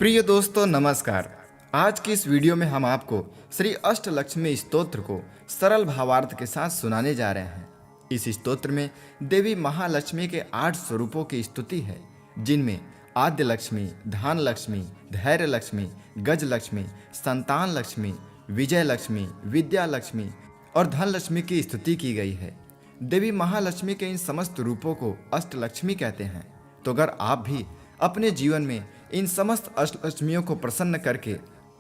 प्रिय दोस्तों नमस्कार। आज की इस वीडियो में हम आपको श्री अष्टलक्ष्मी स्तोत्र को सरल भावार्थ के साथ सुनाने जा रहे हैं। इस स्तोत्र में देवी महालक्ष्मी के 8 स्वरूपों की स्तुति है, जिनमें आद्य लक्ष्मी, धान लक्ष्मी, धैर्य लक्ष्मी, गज लक्ष्मी, संतान लक्ष्मी, विजय लक्ष्मी, विद्या लक्ष्मी और धन लक्ष्मी की स्तुति की गई है। देवी महालक्ष्मी के इन समस्त रूपों को अष्टलक्ष्मी कहते हैं। तो अगर आप भी अपने जीवन में इन समस्त अष्टलक्ष्मियों को प्रसन्न करके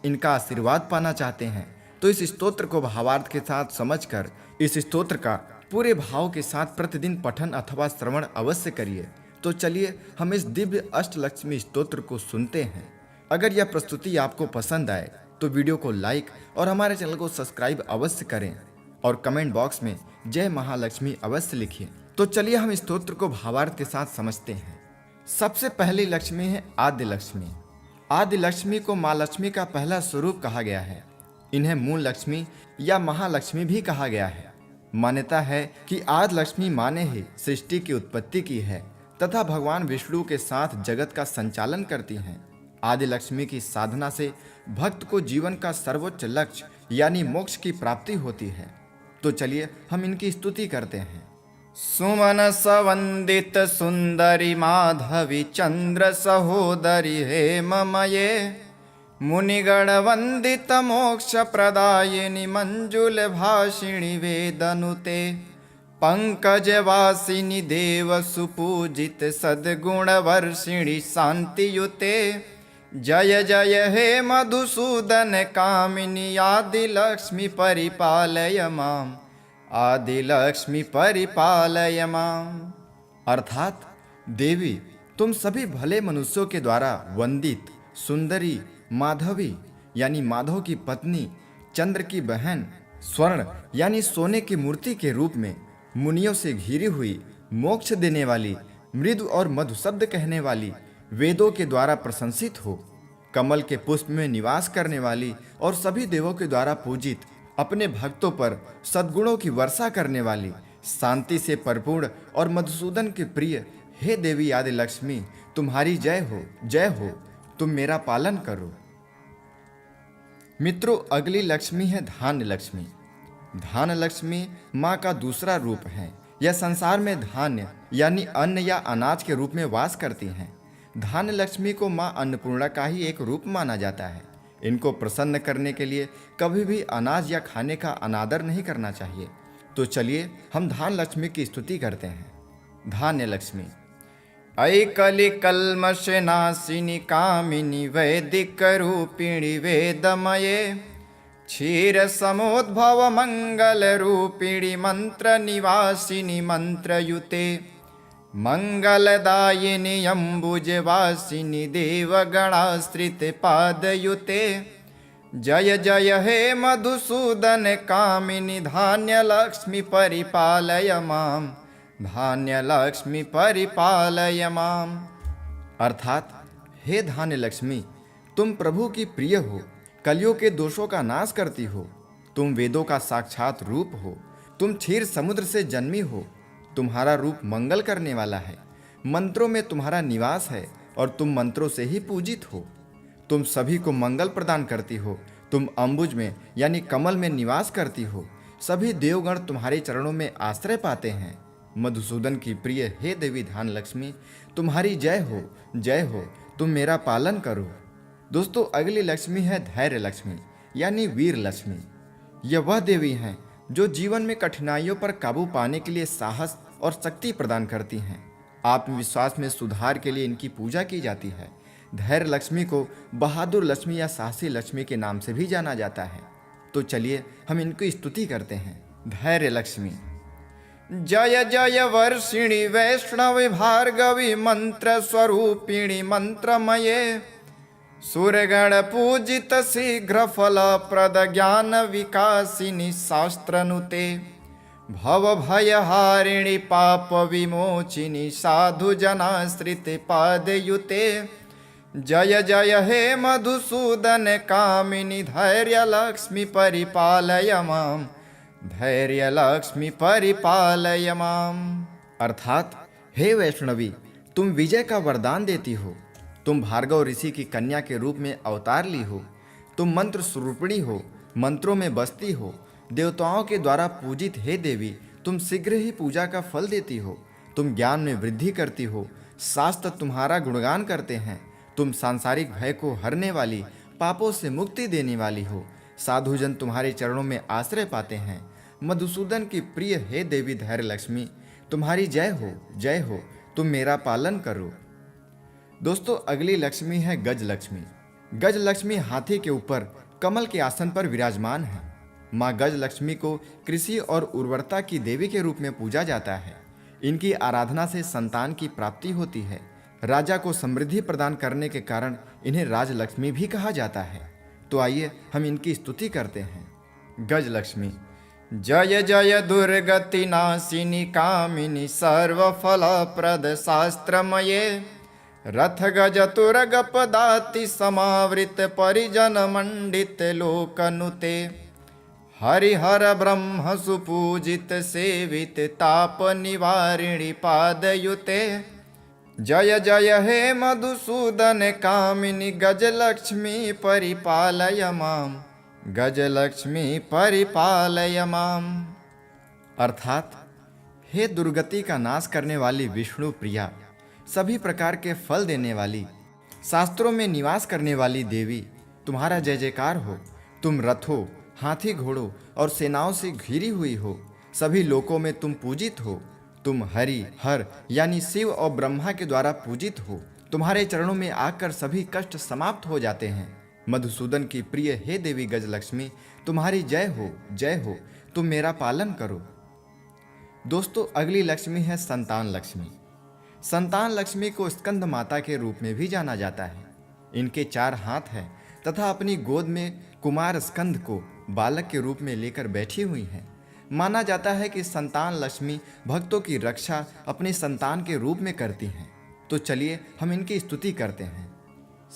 इनका आशीर्वाद पाना चाहते हैं तो इस स्तोत्र को भावार्थ के साथ समझकर इस स्तोत्र का पूरे भाव के साथ प्रतिदिन पठन अथवा श्रवण अवश्य करिए। तो चलिए हम इस दिव्य अष्टलक्ष्मी स्तोत्र को सुनते हैं। अगर यह प्रस्तुति आपको पसंद आए तो वीडियो को लाइक और हमारे चैनल को सब्सक्राइब अवश्य करें और कमेंट बॉक्स में जय महालक्ष्मी अवश्य लिखिए। तो चलिए हम स्तोत्र को भावार्थ के साथ समझते हैं। सबसे पहली लक्ष्मी है आद्य लक्ष्मी। आद्य लक्ष्मी को माँ लक्ष्मी का पहला स्वरूप कहा गया है। इन्हें मूल लक्ष्मी या महालक्ष्मी भी कहा गया है। मान्यता है कि आद्य लक्ष्मी माँ ने ही सृष्टि की उत्पत्ति की है तथा भगवान विष्णु के साथ जगत का संचालन करती हैं। आद्य लक्ष्मी की साधना से भक्त को जीवन का सर्वोच्च लक्ष्य यानी मोक्ष की प्राप्ति होती है। तो चलिए हम इनकी स्तुति करते हैं। सुमन सवंदित सुंदरी माधवी चंद्र सहोदरी हेममये मुनिगण वंदित मोक्ष प्रदायिनी मंजुल भाषिणी वेदनुते पंकज वासिनी देव सुपूजित सद्गुण वर्षिणी शांतियुते जय जय हे मधुसूदन कामिनी आदि लक्ष्मी परिपालय माम आदि लक्ष्मी परिपालय माम। अर्थात देवी तुम सभी भले मनुष्यों के द्वारा वंदित सुंदरी माधवी यानी माधव की पत्नी, चंद्र की बहन, स्वर्ण यानी सोने की मूर्ति के रूप में मुनियों से घिरी हुई, मोक्ष देने वाली, मृदु और मधु शब्द कहने वाली, वेदों के द्वारा प्रशंसित हो, कमल के पुष्प में निवास करने वाली और सभी देवों के द्वारा पूजित, अपने भक्तों पर सद्गुणों की वर्षा करने वाली, शांति से परिपूर्ण और मधुसूदन के प्रिय हे देवी आदि लक्ष्मी, तुम्हारी जय हो, तुम मेरा पालन करो। मित्रों, अगली लक्ष्मी है धान्य लक्ष्मी। धान लक्ष्मी माँ का दूसरा रूप है। यह संसार में धान्य यानी अन्न या अनाज के रूप में वास करती हैं। धान्य लक्ष्मी को माँ अन्नपूर्णा का ही एक रूप माना जाता है। इनको प्रसन्न करने के लिए कभी भी अनाज या खाने का अनादर नहीं करना चाहिए। तो चलिए हम धान लक्ष्मी की स्तुति करते हैं। धान्य लक्ष्मी ऐकलि कल्मष नाशिनी कामिनी वैदिक रूपिणी वेदमये क्षीर समोद्भव मंगल रूपिणी मंत्र निवासिनी मंत्रयुते मंगलदायिनी अम्बुजवासिनी देवगणाश्रित पादयुते जय जय हे मधुसूदन कामिनी धान्य लक्ष्मी परिपालय माम धान्य लक्ष्मी परिपालय माम। अर्थात हे धान्य लक्ष्मी, तुम प्रभु की प्रिय हो, कलियों के दोषों का नाश करती हो, तुम वेदों का साक्षात रूप हो, तुम क्षीर समुद्र से जन्मी हो, तुम्हारा रूप मंगल करने वाला है, मंत्रों में तुम्हारा निवास है और तुम मंत्रों से ही पूजित हो, तुम सभी को मंगल प्रदान करती हो, तुम अम्बुज में यानी कमल में निवास करती हो, सभी देवगण तुम्हारे चरणों में आश्रय पाते हैं। मधुसूदन की प्रिय हे देवी धान लक्ष्मी, तुम्हारी जय हो, तुम मेरा पालन करो। दोस्तों, अगली लक्ष्मी है धैर्य लक्ष्मी यानी वीर लक्ष्मी। यह वह देवी हैं जो जीवन में कठिनाइयों पर काबू पाने के लिए साहस और शक्ति प्रदान करती हैं। आत्मविश्वास में सुधार के लिए इनकी पूजा की जाती है। धैर्य लक्ष्मी को बहादुर लक्ष्मी या साहसी लक्ष्मी के नाम से भी जाना जाता है। तो चलिए हम इनकी स्तुति करते हैं। धैर्य लक्ष्मी जय जय वर्षिणी वैष्णवी भार्गवी मंत्र स्वरूपिणी मंत्रमये सुरगण पूजित शीघ्र फल प्रद ज्ञान विकासिनी शास्त्रनुते भव भयहारिणी पाप विमोचिनी साधु जनाश्रित पादयुते जय जय हे मधुसूदन कामिनी धैर्य लक्ष्मी परिपालय माम धैर्य लक्ष्मी परिपालय माम। अर्थात हे वैष्णवी, तुम विजय का वरदान देती हो, तुम भार्गव ऋषि की कन्या के रूप में अवतार ली हो। तुम मंत्र स्वरूपिणी हो, मंत्रों में बसती हो। देवताओं के द्वारा पूजित हे देवी, तुम शीघ्र ही पूजा का फल देती हो। तुम ज्ञान में वृद्धि करती हो, शास्त्र तुम्हारा गुणगान करते हैं। तुम सांसारिक भय को हरने वाली, पापों से मुक्ति देने वाली हो। साधुजन तुम्हारे चरणों में आश्रय पाते हैं। मधुसूदन की प्रिय हे देवी धैर्य लक्ष्मी, तुम्हारी जय हो, जय हो। तुम मेरा पालन करो। दोस्तों, अगली लक्ष्मी है गज लक्ष्मी। गज लक्ष्मी हाथी के ऊपर कमल के आसन पर विराजमान है। माँ गज लक्ष्मी को कृषि और उर्वरता की देवी के रूप में पूजा जाता है। इनकी आराधना से संतान की प्राप्ति होती है। राजा को समृद्धि प्रदान करने के कारण इन्हें राजलक्ष्मी भी कहा जाता है। तो आइए हम इनकी स्तुति करते हैं। गज लक्ष्मी। जय जय दुर्गति नाशिनी कामिनी सर्वफलप्रद शास्त्रमये, रथ गज तुरग पदाति समावृत परिजन मंडित लोकनुते, हरिहर ब्रह्म सुपूजित सेवित ताप निवारिणी पादयुते। जय जय हे मधुसूदन कामिनी गजलक्ष्मी परिपालय माम, गजलक्ष्मी परिपालय माम। अर्थात हे दुर्गति का नाश करने वाली विष्णु प्रिया, सभी प्रकार के फल देने वाली, शास्त्रों में निवास करने वाली देवी, तुम्हारा जय जयकार हो। तुम रथों, हाथी घोड़ों और सेनाओं से घिरी हुई हो। सभी लोकों में तुम पूजित हो। तुम हरि हर यानी शिव और ब्रह्मा के द्वारा पूजित हो। तुम्हारे चरणों में आकर सभी कष्ट समाप्त हो जाते हैं। मधुसूदन की प्रिय हे देवी गजलक्ष्मी, तुम्हारी जय हो, जय हो। तुम मेरा पालन करो। दोस्तों, अगली लक्ष्मी है संतान लक्ष्मी। संतान लक्ष्मी को स्कंद माता के रूप में भी जाना जाता है। इनके 4 हाथ हैं तथा अपनी गोद में कुमार स्कंद को बालक के रूप में लेकर बैठी हुई हैं। माना जाता है कि संतान लक्ष्मी भक्तों की रक्षा अपने संतान के रूप में करती हैं। तो चलिए हम इनकी स्तुति करते हैं।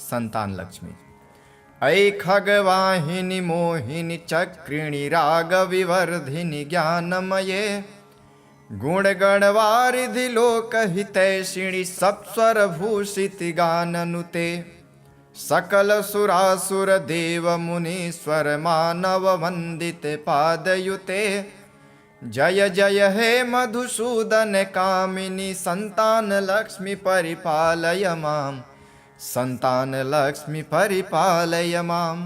संतान लक्ष्मी। ऐ खगवाहिनी मोहिनी चक्रिणी राग विवर्धिनी ज्ञानमये, गुण गणवारिधि लोक हितैषिणी सप्स्वर भूषित गाननुते, सकल सुरासुर देव मुनीश्वर मानव वंदित पादयुते। जय जय हे मधुसूदन कामिनी संतान लक्ष्मी परिपालय माम, संतान लक्ष्मी परिपालय माम।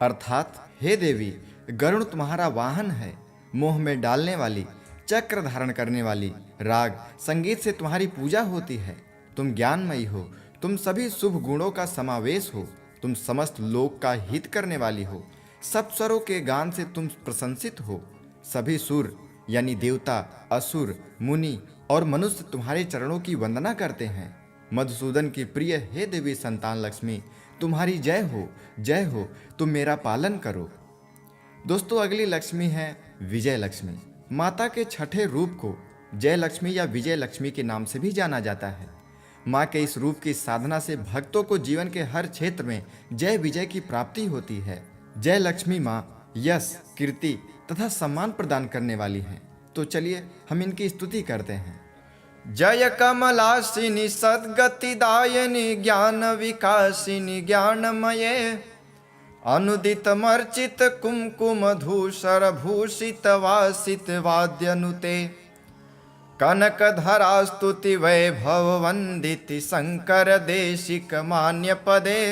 अर्थात हे देवी, गरुड़ तुम्हारा वाहन है। मोह में डालने वाली, चक्र धारण करने वाली, राग संगीत से तुम्हारी पूजा होती है। तुम ज्ञानमयी हो। तुम सभी शुभ गुणों का समावेश हो। तुम समस्त लोक का हित करने वाली हो। सब स्वरों के गान से तुम प्रशंसित हो। सभी सुर यानी देवता, असुर, मुनि और मनुष्य तुम्हारे चरणों की वंदना करते हैं। मधुसूदन की प्रिय हे देवी संतान लक्ष्मी, तुम्हारी जय हो, जय हो। तुम मेरा पालन करो। दोस्तों, अगली लक्ष्मी है विजय लक्ष्मी। माता के छठे रूप को जय लक्ष्मी या विजय लक्ष्मी के नाम से भी जाना जाता है। माँ के इस रूप की साधना से भक्तों को जीवन के हर क्षेत्र में जय विजय की प्राप्ति होती है। जय लक्ष्मी माँ यश, कीर्ति तथा सम्मान प्रदान करने वाली हैं। तो चलिए हम इनकी स्तुति करते हैं। जय कमलासिनी सद्गतिदायिनी ज्ञान विकासिनी ज्ञानमये, अनुदित मर्चित कुमकुम धूसर भूषित वासित वाद्यनुते, कनक धरा स्तुति वैभव वंदिति शंकर देशिक मान्य पदे।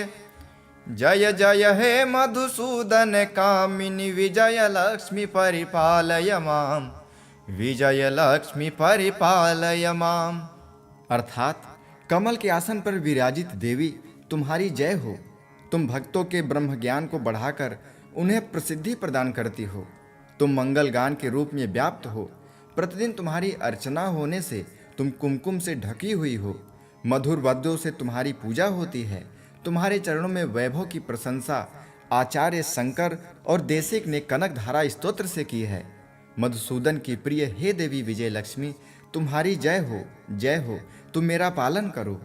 जय जय हे मधुसूदन कामिनी विजय लक्ष्मी परिपालय माम, विजय लक्ष्मी परिपालय माम। अर्थात कमल के आसन पर विराजित देवी, तुम्हारी जय हो। तुम भक्तों के ब्रह्म ज्ञान को बढ़ाकर उन्हें प्रसिद्धि प्रदान करती हो। तुम मंगल गान के रूप में व्याप्त हो। प्रतिदिन तुम्हारी अर्चना होने से तुम कुमकुम से ढकी हुई हो। मधुर वाद्यों से तुम्हारी पूजा होती है। तुम्हारे चरणों में वैभव की प्रशंसा आचार्य शंकर और देशिक ने कनक धारा स्तोत्र से की है। मधुसूदन की प्रिय हे देवी विजय लक्ष्मी, तुम्हारी जय हो, जय हो। तुम मेरा पालन करो।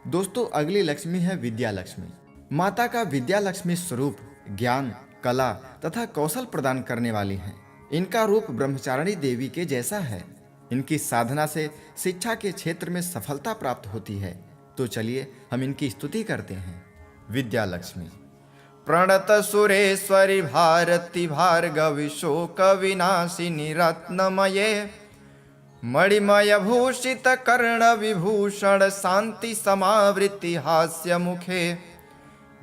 दोस्तों, अगली लक्ष्मी है विद्या लक्ष्मी। माता का विद्या लक्ष्मी स्वरूप ज्ञान, कला तथा कौशल प्रदान करने वाली हैं। इनका रूप ब्रह्मचारिणी देवी के जैसा है। इनकी साधना से शिक्षा के क्षेत्र में सफलता प्राप्त होती है। तो चलिए हम इनकी स्तुति करते हैं। विद्या लक्ष्मी। प्रणत सुरेश्वरी भारती भार्गवी शोक विनाशिनी रत्नमये, मणिमय भूषित कर्ण विभूषण शांति समावृति हास्य मुखे,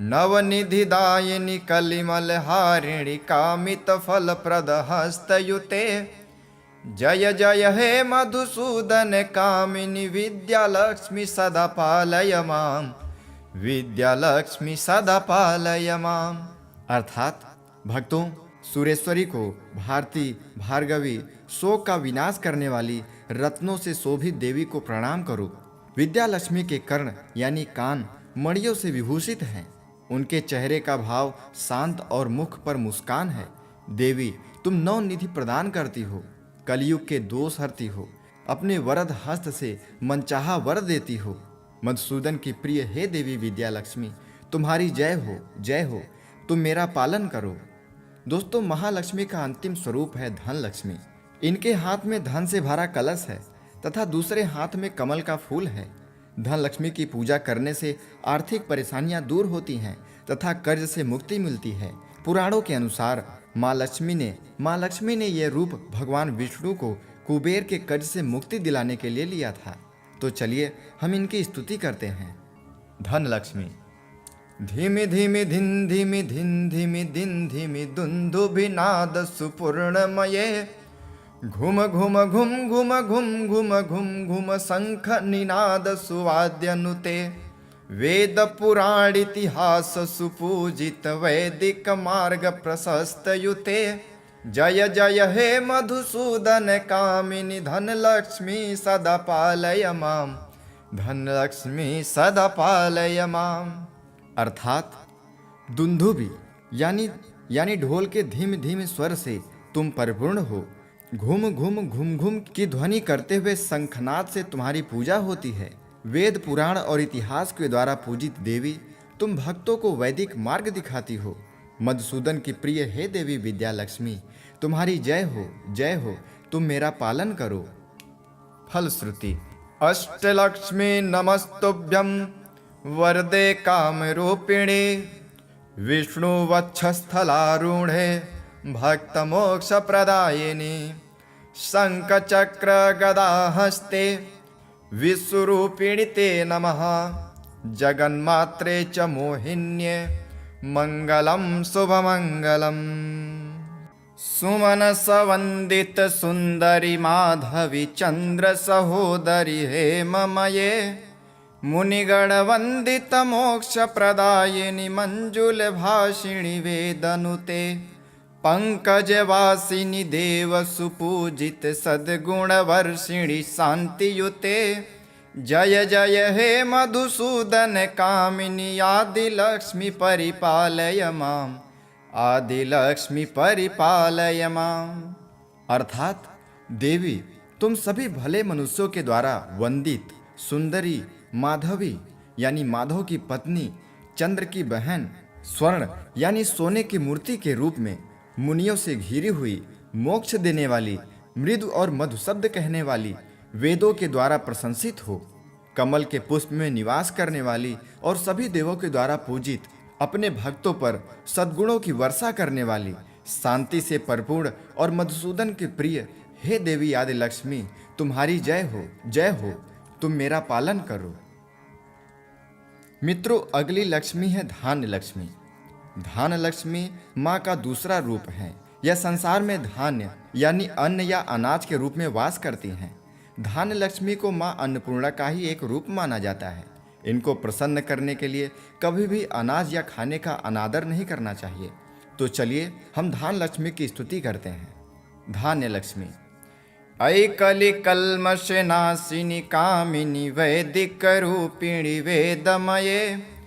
नवनिधिदायिनी कलिमल हारिणी कामित फल प्रद हस्तयुते, जय जय हे मधुसूदन कामिनी विद्यालक्ष्मी सदा पालय माम, विद्यालक्ष्मी सदा पालय माम। अर्थात भक्तों, सुरेश्वरी को भारती भार्गवी शोक का विनाश करने वाली रत्नों से शोभित देवी को प्रणाम करो। विद्यालक्ष्मी के कर्ण यानी कान मणियों से विभूषित हैं। उनके चेहरे का भाव शांत और मुख पर मुस्कान है। देवी, तुम नौ निधि प्रदान करती हो, कलयुग के दोष हरती हो, अपने वरद हस्त से मनचाहा वर देती हो। मधुसूदन की प्रिय हे देवी विद्यालक्ष्मी, तुम्हारी जय हो, जय हो। तुम मेरा पालन करो। दोस्तों, महालक्ष्मी का अंतिम स्वरूप है धन लक्ष्मी। इनके हाथ में धन से भरा कलश है तथा दूसरे हाथ में कमल का फूल है। धन लक्ष्मी की पूजा करने से आर्थिक परेशानियां दूर होती हैं तथा कर्ज से मुक्ति मिलती है। पुराणों के अनुसार माँ लक्ष्मी ने यह रूप भगवान विष्णु को कुबेर के कर्ज से मुक्ति दिलाने के लिए लिया था। तो चलिए हम इनकी स्तुति करते हैं। धन लक्ष्मी। धीमि धीमि धिन धीमि धिन धीमि दिन धीमि दुन्दुभिनाद सुपूर्णमये, घुम घुम घुम घुम घुम घुम घुम घुम शंख निनाद सुवाद्यनुते, वेद पुराण इतिहास सुपूजित वैदिक मार्ग प्रशस्त युते, जय जय हे मधुसूदन कामिनी धन लक्ष्मी सदा पालय माम, धन लक्ष्मी सदा पालय माम। अर्थात दुंदुभि यानी ढोल के धीमे धीमे स्वर से तुम परिपूर्ण हो। घूम घूम की ध्वनि करते हुए शंखनाद से तुम्हारी पूजा होती है। वेद पुराण और इतिहास के द्वारा पूजित देवी, तुम भक्तों को वैदिक मार्ग दिखाती हो। मधुसूदन की प्रिय हे देवी विद्यालक्ष्मी, तुम्हारी जय हो, जय हो। तुम मेरा पालन करो। फलश्रुति। अष्टलक्ष्मी नमस्तुभ्यं वरदे कामरूपिणे, विष्णुवक्षस्थलारूढे भक्तमोक्षप्रदायिनी, शङ्खचक्र गदाहस्ते विश्वरूपिणि ते नमः, जगन्मात्रे च मोहिन्ये मङ्गलं शुभमङ्गलम्। सुमनसवन्दित सुन्दरि माधवी चन्द्र सहोदरि हेममये, मुनिगणवन्दित मोक्षप्रदायिनि मञ्जुलभाषिणि वेदनुते, पंकजवासिनी देव सुपूजित सद्गुणवर्षिणि शान्तियुते, जय जय हे मधुसूदन कामिनी आदिलक्ष्मी परिपालय माम, आदिलक्ष्मी परिपालय माम। अर्थात देवी, तुम सभी भले मनुष्यों के द्वारा वंदित सुंदरी माधवी यानी माधव की पत्नी, चंद्र की बहन, स्वर्ण यानी सोने की मूर्ति के रूप में, मुनियों से घिरी हुई, मोक्ष देने वाली, मृदु और मधु शब्द कहने वाली, वेदों के द्वारा प्रशंसित हो, कमल के पुष्प में निवास करने वाली और सभी देवों के द्वारा पूजित, अपने भक्तों पर सद्गुणों की वर्षा करने वाली, शांति से परिपूर्ण और मधुसूदन के प्रिय हे देवी आदि लक्ष्मी, तुम्हारी जय हो, जय हो। तुम मेरा पालन करो। मित्रों, अगली लक्ष्मी है धान्य लक्ष्मी। धान लक्ष्मी माँ का दूसरा रूप है। यह संसार में धान्य यानी अन्न या अनाज के रूप में वास करती हैं। धान्य लक्ष्मी को माँ अन्नपूर्णा का ही एक रूप माना जाता है। इनको प्रसन्न करने के लिए कभी भी अनाज या खाने का अनादर नहीं करना चाहिए। तो चलिए हम धान लक्ष्मी की स्तुति करते हैं। धान्य लक्ष्मी। ऐकलि कल्मषनाशिनि कामिनी वैदिक रूपिणी वेदमये,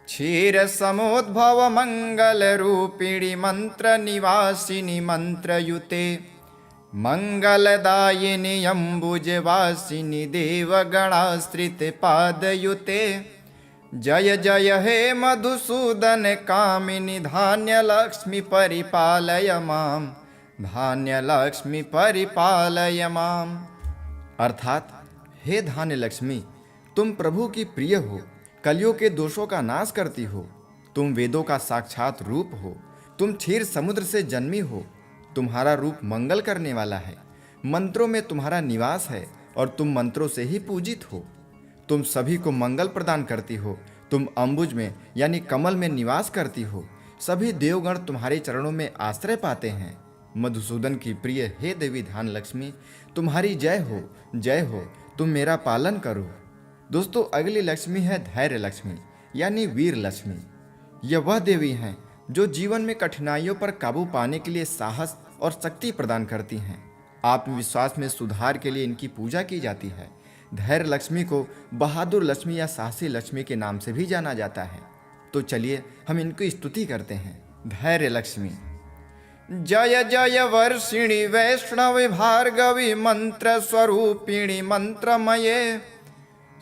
क्षीर समुद्भव मंगल रूपिणी मंत्र निवासिनी मंत्रयुते, मंगलदायिनी अम्बुजवासिनी देवगणाश्रित पादयुते, जय जय हे मधुसूदन कामिनी धान्य लक्ष्मी परिपालय माम, धान्य लक्ष्मी परिपालय माम। अर्थात हे धान्य लक्ष्मी, तुम प्रभु की प्रिय हो, कलियुग के दोषों का नाश करती हो। तुम वेदों का साक्षात रूप हो, तुम क्षीर समुद्र से जन्मी हो। तुम्हारा रूप मंगल करने वाला है, मंत्रों में तुम्हारा निवास है और तुम मंत्रों से ही पूजित हो। तुम सभी को मंगल प्रदान करती हो, तुम अम्बुज में यानी कमल में निवास करती हो। सभी देवगण तुम्हारे चरणों में आश्रय पाते हैं। मधुसूदन की प्रिय हे देवी ध्यान लक्ष्मी, तुम्हारी जय हो, जय हो, तुम मेरा पालन करो। दोस्तों, अगली लक्ष्मी है धैर्य लक्ष्मी यानी वीर लक्ष्मी। यह वह देवी हैं जो जीवन में कठिनाइयों पर काबू पाने के लिए साहस और शक्ति प्रदान करती हैं। आत्मविश्वास में सुधार के लिए इनकी पूजा की जाती है। धैर्य लक्ष्मी को बहादुर लक्ष्मी या साहसी लक्ष्मी के नाम से भी जाना जाता है। तो चलिए हम इनकी स्तुति करते हैं। धैर्य लक्ष्मी। जय जय वर्षिणी वैष्णवी भार्गवी मंत्र स्वरूपिणी मंत्रमये,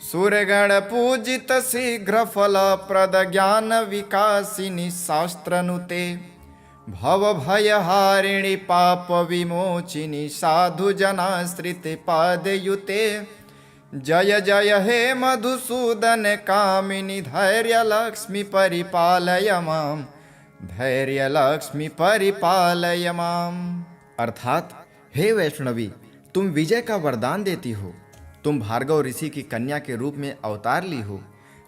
सूर्यगण पूजित शीघ्र फल प्रद ज्ञान विकासिनी शास्त्रनुते, भव भयहारिणी पाप विमोचिनी साधु जनाश्रित पादयुते। जय जय हे मधुसूदन कामिनी धैर्य लक्ष्मी परिपालय माम, धैर्य लक्ष्मी परिपालय माम। अर्थात हे वैष्णवी, तुम विजय का वरदान देती हो। तुम भार्गव ऋषि की कन्या के रूप में अवतार ली हो।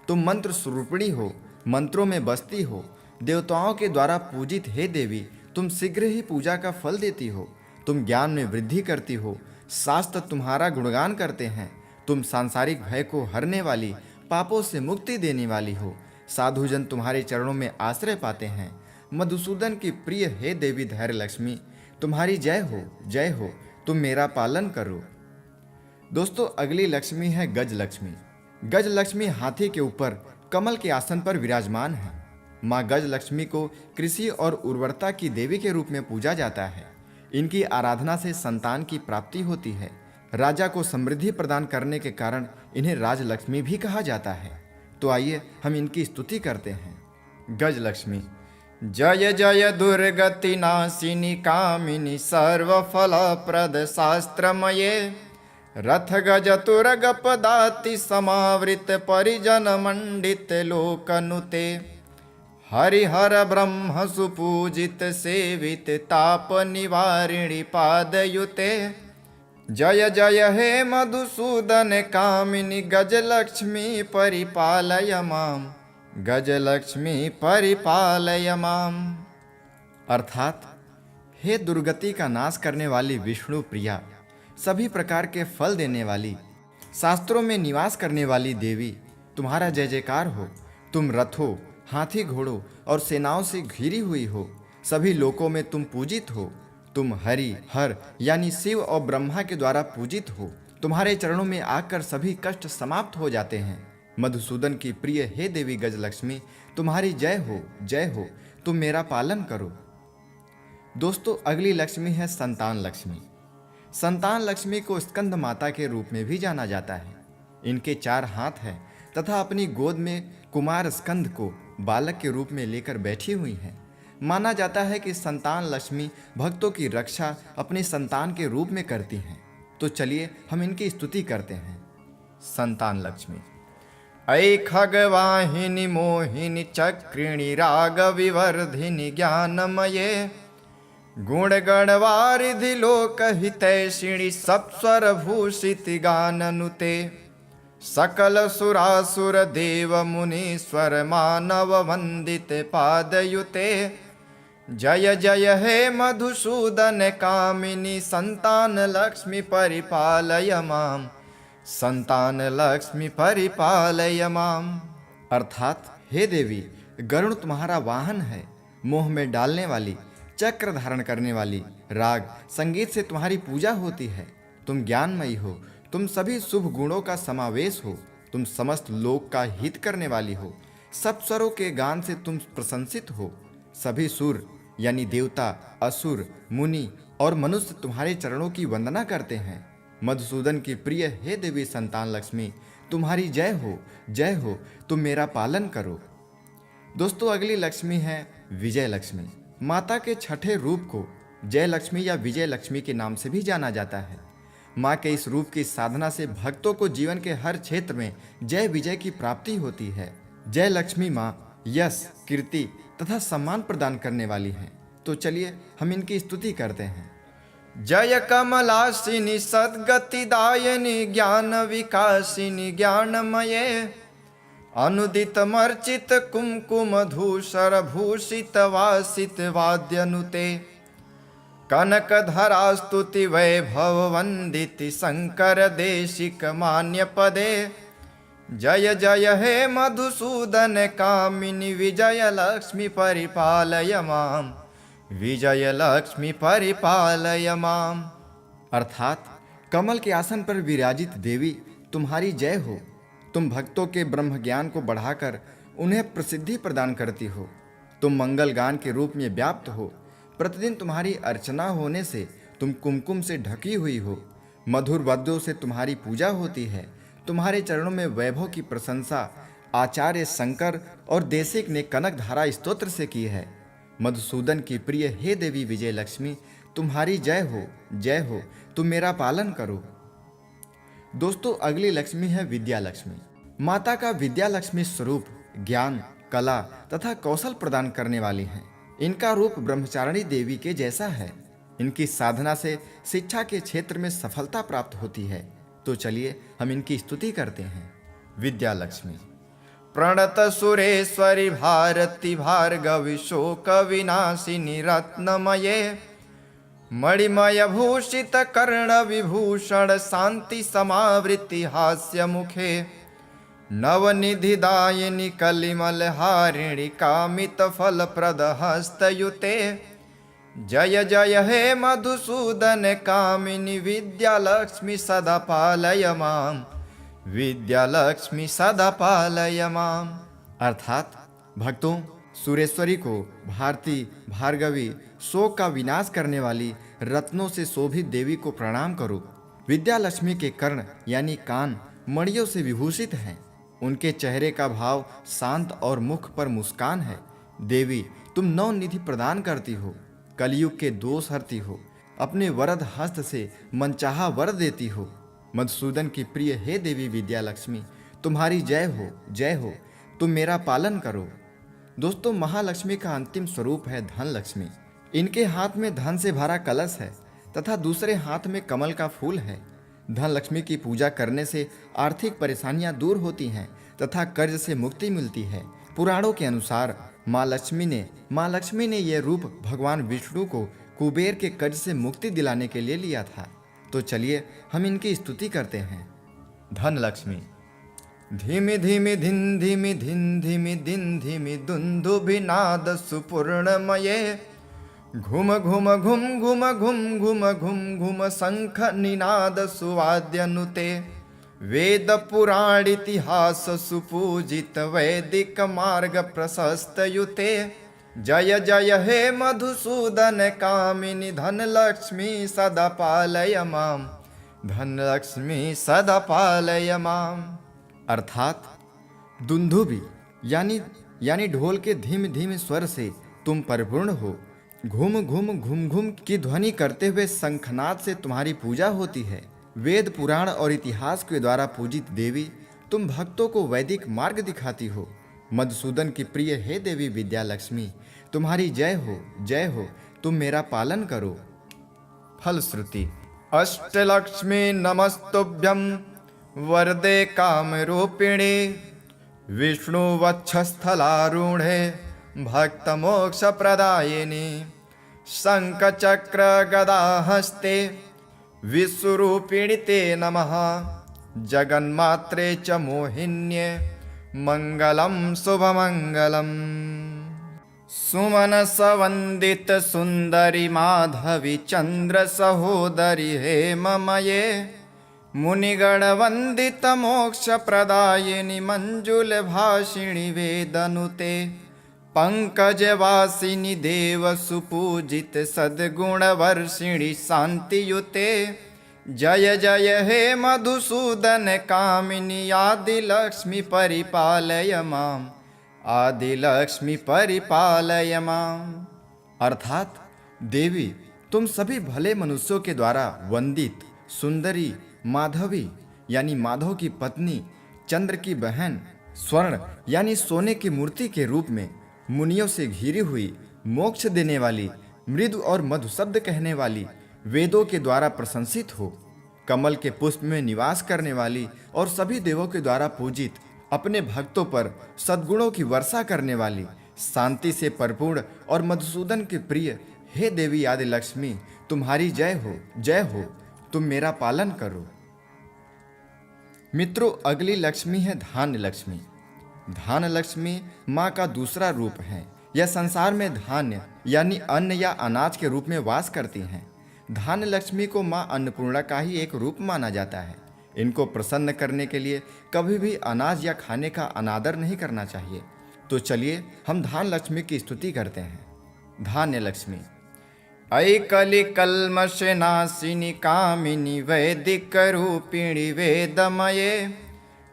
तुम मंत्र स्वरूपिणी हो, मंत्रों में बसती हो। देवताओं के द्वारा पूजित हे देवी, तुम शीघ्र ही पूजा का फल देती हो। तुम ज्ञान में वृद्धि करती हो, शास्त्र तुम्हारा गुणगान करते हैं। तुम सांसारिक भय को हरने वाली, पापों से मुक्ति देने वाली हो। साधुजन तुम्हारे चरणों में आश्रय पाते हैं। मधुसूदन की प्रिय हे देवी धैर्य लक्ष्मी, तुम्हारी जय हो, जय हो, तुम मेरा पालन करो। दोस्तों, अगली लक्ष्मी है गज लक्ष्मी। गज लक्ष्मी हाथी के ऊपर कमल के आसन पर विराजमान है। माँ गज लक्ष्मी को कृषि और उर्वरता की देवी के रूप में पूजा जाता है। इनकी आराधना से संतान की प्राप्ति होती है। राजा को समृद्धि प्रदान करने के कारण इन्हें राजलक्ष्मी भी कहा जाता है। तो आइए हम इनकी स्तुति करते हैं। गज लक्ष्मी। जय जय दुर्गति नाशिनी कामिनी सर्वफलप्रद शास्त्रमये, रथ गज तुरग पदाति समावृत परिजन मंडित लोकनुते, हरिहर ब्रह्म सुपूजित सेवित ताप निवारिणी पादयुते। जय जय हे मधुसूदन कामिनी गजलक्ष्मी परिपालय माम, गजलक्ष्मी परिपालय माम। अर्थात हे दुर्गति का नाश करने वाली विष्णु प्रिया, सभी प्रकार के फल देने वाली, शास्त्रों में निवास करने वाली देवी, तुम्हारा जय जयकार हो। तुम रथों, हाथी घोड़ों और सेनाओं से घिरी हुई हो। सभी लोकों में तुम पूजित हो। तुम हरि हर यानी शिव और ब्रह्मा के द्वारा पूजित हो। तुम्हारे चरणों में आकर सभी कष्ट समाप्त हो जाते हैं। मधुसूदन की प्रिय हे देवी गजलक्ष्मी, तुम्हारी जय हो, जय हो, तुम मेरा पालन करो। दोस्तों, अगली लक्ष्मी है संतान लक्ष्मी। संतान लक्ष्मी को स्कंद माता के रूप में भी जाना जाता है। इनके 4 हाथ हैं तथा अपनी गोद में कुमार स्कंद को बालक के रूप में लेकर बैठी हुई हैं। माना जाता है कि संतान लक्ष्मी भक्तों की रक्षा अपने संतान के रूप में करती हैं। तो चलिए हम इनकी स्तुति करते हैं। संतान लक्ष्मी। ऐ खगवाहिनी मोहिनी चक्रिणी राग विवर्धिनी ज्ञानमये, गुण गणवारिधि लोक हितैषिणी सप्स्वर भूषित गाननुते, सकल सुरासुर देव मुनीश्वर मानव वंदित पादयुते। जय जय हे मधुसूदन कामिनी संतान लक्ष्मी परिपालय माम, संतान लक्ष्मी परिपालय माम। अर्थात हे देवी, गरुड़ तुम्हारा वाहन है। मोह में डालने वाली, चक्र धारण करने वाली, राग संगीत से तुम्हारी पूजा होती है। तुम ज्ञानमयी हो, तुम सभी शुभ गुणों का समावेश हो। तुम समस्त लोक का हित करने वाली हो। सब स्वरों के गान से तुम प्रशंसित हो। सभी सुर यानी देवता, असुर, मुनि और मनुष्य तुम्हारे चरणों की वंदना करते हैं। मधुसूदन की प्रिय हे देवी संतान लक्ष्मी, तुम्हारी जय हो, जय हो, तुम मेरा पालन करो। दोस्तों, अगली लक्ष्मी है विजय लक्ष्मी। माता के छठे रूप को जय लक्ष्मी या विजय लक्ष्मी के नाम से भी जाना जाता है। माँ के इस रूप की साधना से भक्तों को जीवन के हर क्षेत्र में जय विजय की प्राप्ति होती है। जय लक्ष्मी माँ यश, कीर्ति तथा सम्मान प्रदान करने वाली हैं। तो चलिए हम इनकी स्तुति करते हैं। जय कमलासिनी सद्गतिदायिनी ज्ञान विकासिनी ज्ञानमये, अनुदित मर्चित कुमकुम धूसर भूषित वासित वाद्यनुते, कनकधरा स्तुति वैभव वंदिति शंकर देशिक मान्य पदे। जय जय हे मधुसूदन कामिनी विजय लक्ष्मी परिपालय माम, विजय लक्ष्मी परिपालय माम। अर्थात कमल के आसन पर विराजित देवी तुम्हारी जय हो। तुम भक्तों के ब्रह्म ज्ञान को बढ़ाकर उन्हें प्रसिद्धि प्रदान करती हो। तुम मंगल गान के रूप में व्याप्त हो। प्रतिदिन तुम्हारी अर्चना होने से तुम कुमकुम से ढकी हुई हो। मधुर वाद्यों से तुम्हारी पूजा होती है। तुम्हारे चरणों में वैभव की प्रशंसा आचार्य शंकर और देशिक ने कनकधारा स्तोत्र से की है। मधुसूदन की प्रिय हे देवी विजय लक्ष्मी, तुम्हारी जय हो, जय हो। तुम मेरा पालन करो। दोस्तों, अगली लक्ष्मी है विद्या लक्ष्मी। माता का विद्या लक्ष्मी स्वरूप ज्ञान, कला तथा कौशल प्रदान करने वाली है। इनका रूप ब्रह्मचारिणी देवी के जैसा है। इनकी साधना से शिक्षा के क्षेत्र में सफलता प्राप्त होती है। तो चलिए हम इनकी स्तुति करते हैं। विद्या लक्ष्मी प्रणत सुरेश्वरी भारती भार्गवी शोक विनाशिनी रत्नमये, मणिमय भूषित कर्ण विभूषण शांति समावृत्ति हास्य मुखे, नवनिधिदायिनी कलिमल हारिणी कामित फल प्रद हस्तयुते। जय जय हे मधुसूदन कामिनी विद्या लक्ष्मी सदा पालय माम, विद्या लक्ष्मी सदा पालय माम। अर्थात भक्तों, सुरेश्वरी को भारती, भार्गवी, शोक का विनाश करने वाली रत्नों से शोभित देवी को प्रणाम करो। विद्या लक्ष्मी के कर्ण यानी कान मणियों से विभूषित हैं। उनके चेहरे का भाव शांत और मुख पर मुस्कान है। देवी, तुम नवनिधि प्रदान करती हो, कलयुग के दोष हरती हो, अपने वरद हस्त से मनचाहा वर देती हो। मधुसूदन की प्रिय हे देवी विद्या लक्ष्मी, तुम्हारी जय हो, जय हो। तुम मेरा पालन करो। दोस्तों, महालक्ष्मी का अंतिम स्वरूप है धन लक्ष्मी। इनके हाथ में धन से भरा कलश है तथा दूसरे हाथ में कमल का फूल है। धन लक्ष्मी की पूजा करने से आर्थिक परेशानियां दूर होती हैं तथा कर्ज से मुक्ति मिलती है। पुराणों के अनुसार माँ लक्ष्मी ने यह रूप भगवान विष्णु को कुबेर के कर्ज से मुक्ति दिलाने के लिए लिया था। तो चलिए हम इनकी स्तुति करते हैं। धन लक्ष्मी धीमि धीमि धिन धीमि धिन धीमि दिन धीमि दुन्दुभिनाद सुपूर्णमये, घुम घुम घुम घुम घुम घुम घुम घुम शंख निनाद सुवाद्यनुते, वेद पुराण इतिहास सुपूजित वैदिक मार्ग प्रशस्त युते। जय जय हे मधुसूदन कामिनी धन लक्ष्मी सदा पालय माम, धन लक्ष्मी सदा पालय माम। अर्थात दुंदुभि यानी ढोल के धीमे धीमे स्वर से तुम परिपूर्ण हो। घूम घूम की ध्वनि करते हुए शंखनाद से तुम्हारी पूजा होती है। वेद पुराण और इतिहास के द्वारा पूजित देवी, तुम भक्तों को वैदिक मार्ग दिखाती हो। मधुसूदन की प्रिय हे देवी विद्या लक्ष्मी, तुम्हारी जय हो, जय हो। तुम मेरा पालन करो। फलश्रुति अष्टलक्ष्मी नमस्तुभ्यं वरदे कामरूपिणे, विष्णु वक्षस्थलारूढ़े भक्त मोक्ष प्रदायिनी, शंख चक्र गदा हस्ते विश्वरूपिणी ते नमः, जगन्मात्रे च मोहिन्ये मंगलम शुभमंगलम। सुमनस वंदित सुंदरी माधवी चंद्र सहोदरी हेममये, मुनिगण वंदित मोक्ष प्रदायिनी मंजुल भाषिणी वेदनुते, पंकज वासिनी देव सुपूजित सद्गुण वर्षिणी शांतियुते। जय जय हे मधुसूदन कामिनी आदि लक्ष्मी परिपालय माम, आदि लक्ष्मी परिपालय माम। अर्थात देवी, तुम सभी भले मनुष्यों के द्वारा वंदित सुंदरी, माधवी यानी माधव की पत्नी, चंद्र की बहन, स्वर्ण यानी सोने की मूर्ति के रूप में, मुनियों से घिरी हुई, मोक्ष देने वाली, मृदु और मधु शब्द कहने वाली, वेदों के द्वारा प्रशंसित हो, कमल के पुष्प में निवास करने वाली और सभी देवों के द्वारा पूजित, अपने भक्तों पर सद्गुणों की वर्षा करने वाली, शांति से परिपूर्ण और मधुसूदन के प्रिय, हे देवी आदि लक्ष्मी, तुम्हारी जय हो, तुम मेरा पालन करो। मित्रों, अगली लक्ष्मी है धान्य लक्ष्मी। धान्य लक्ष्मी माँ का दूसरा रूप है। यह संसार में धान्य यानी अन्न या अनाज के रूप में वास करती हैं। धान्य लक्ष्मी को माँ अन्नपूर्णा का ही एक रूप माना जाता है। इनको प्रसन्न करने के लिए कभी भी अनाज या खाने का अनादर नहीं करना चाहिए। तो चलिए हम धान्य लक्ष्मी की स्तुति करते हैं। धान्य लक्ष्मी। ऐ कलि कल्मष नाशिनी कामिनी वैदिक रूपिणी वेदमये,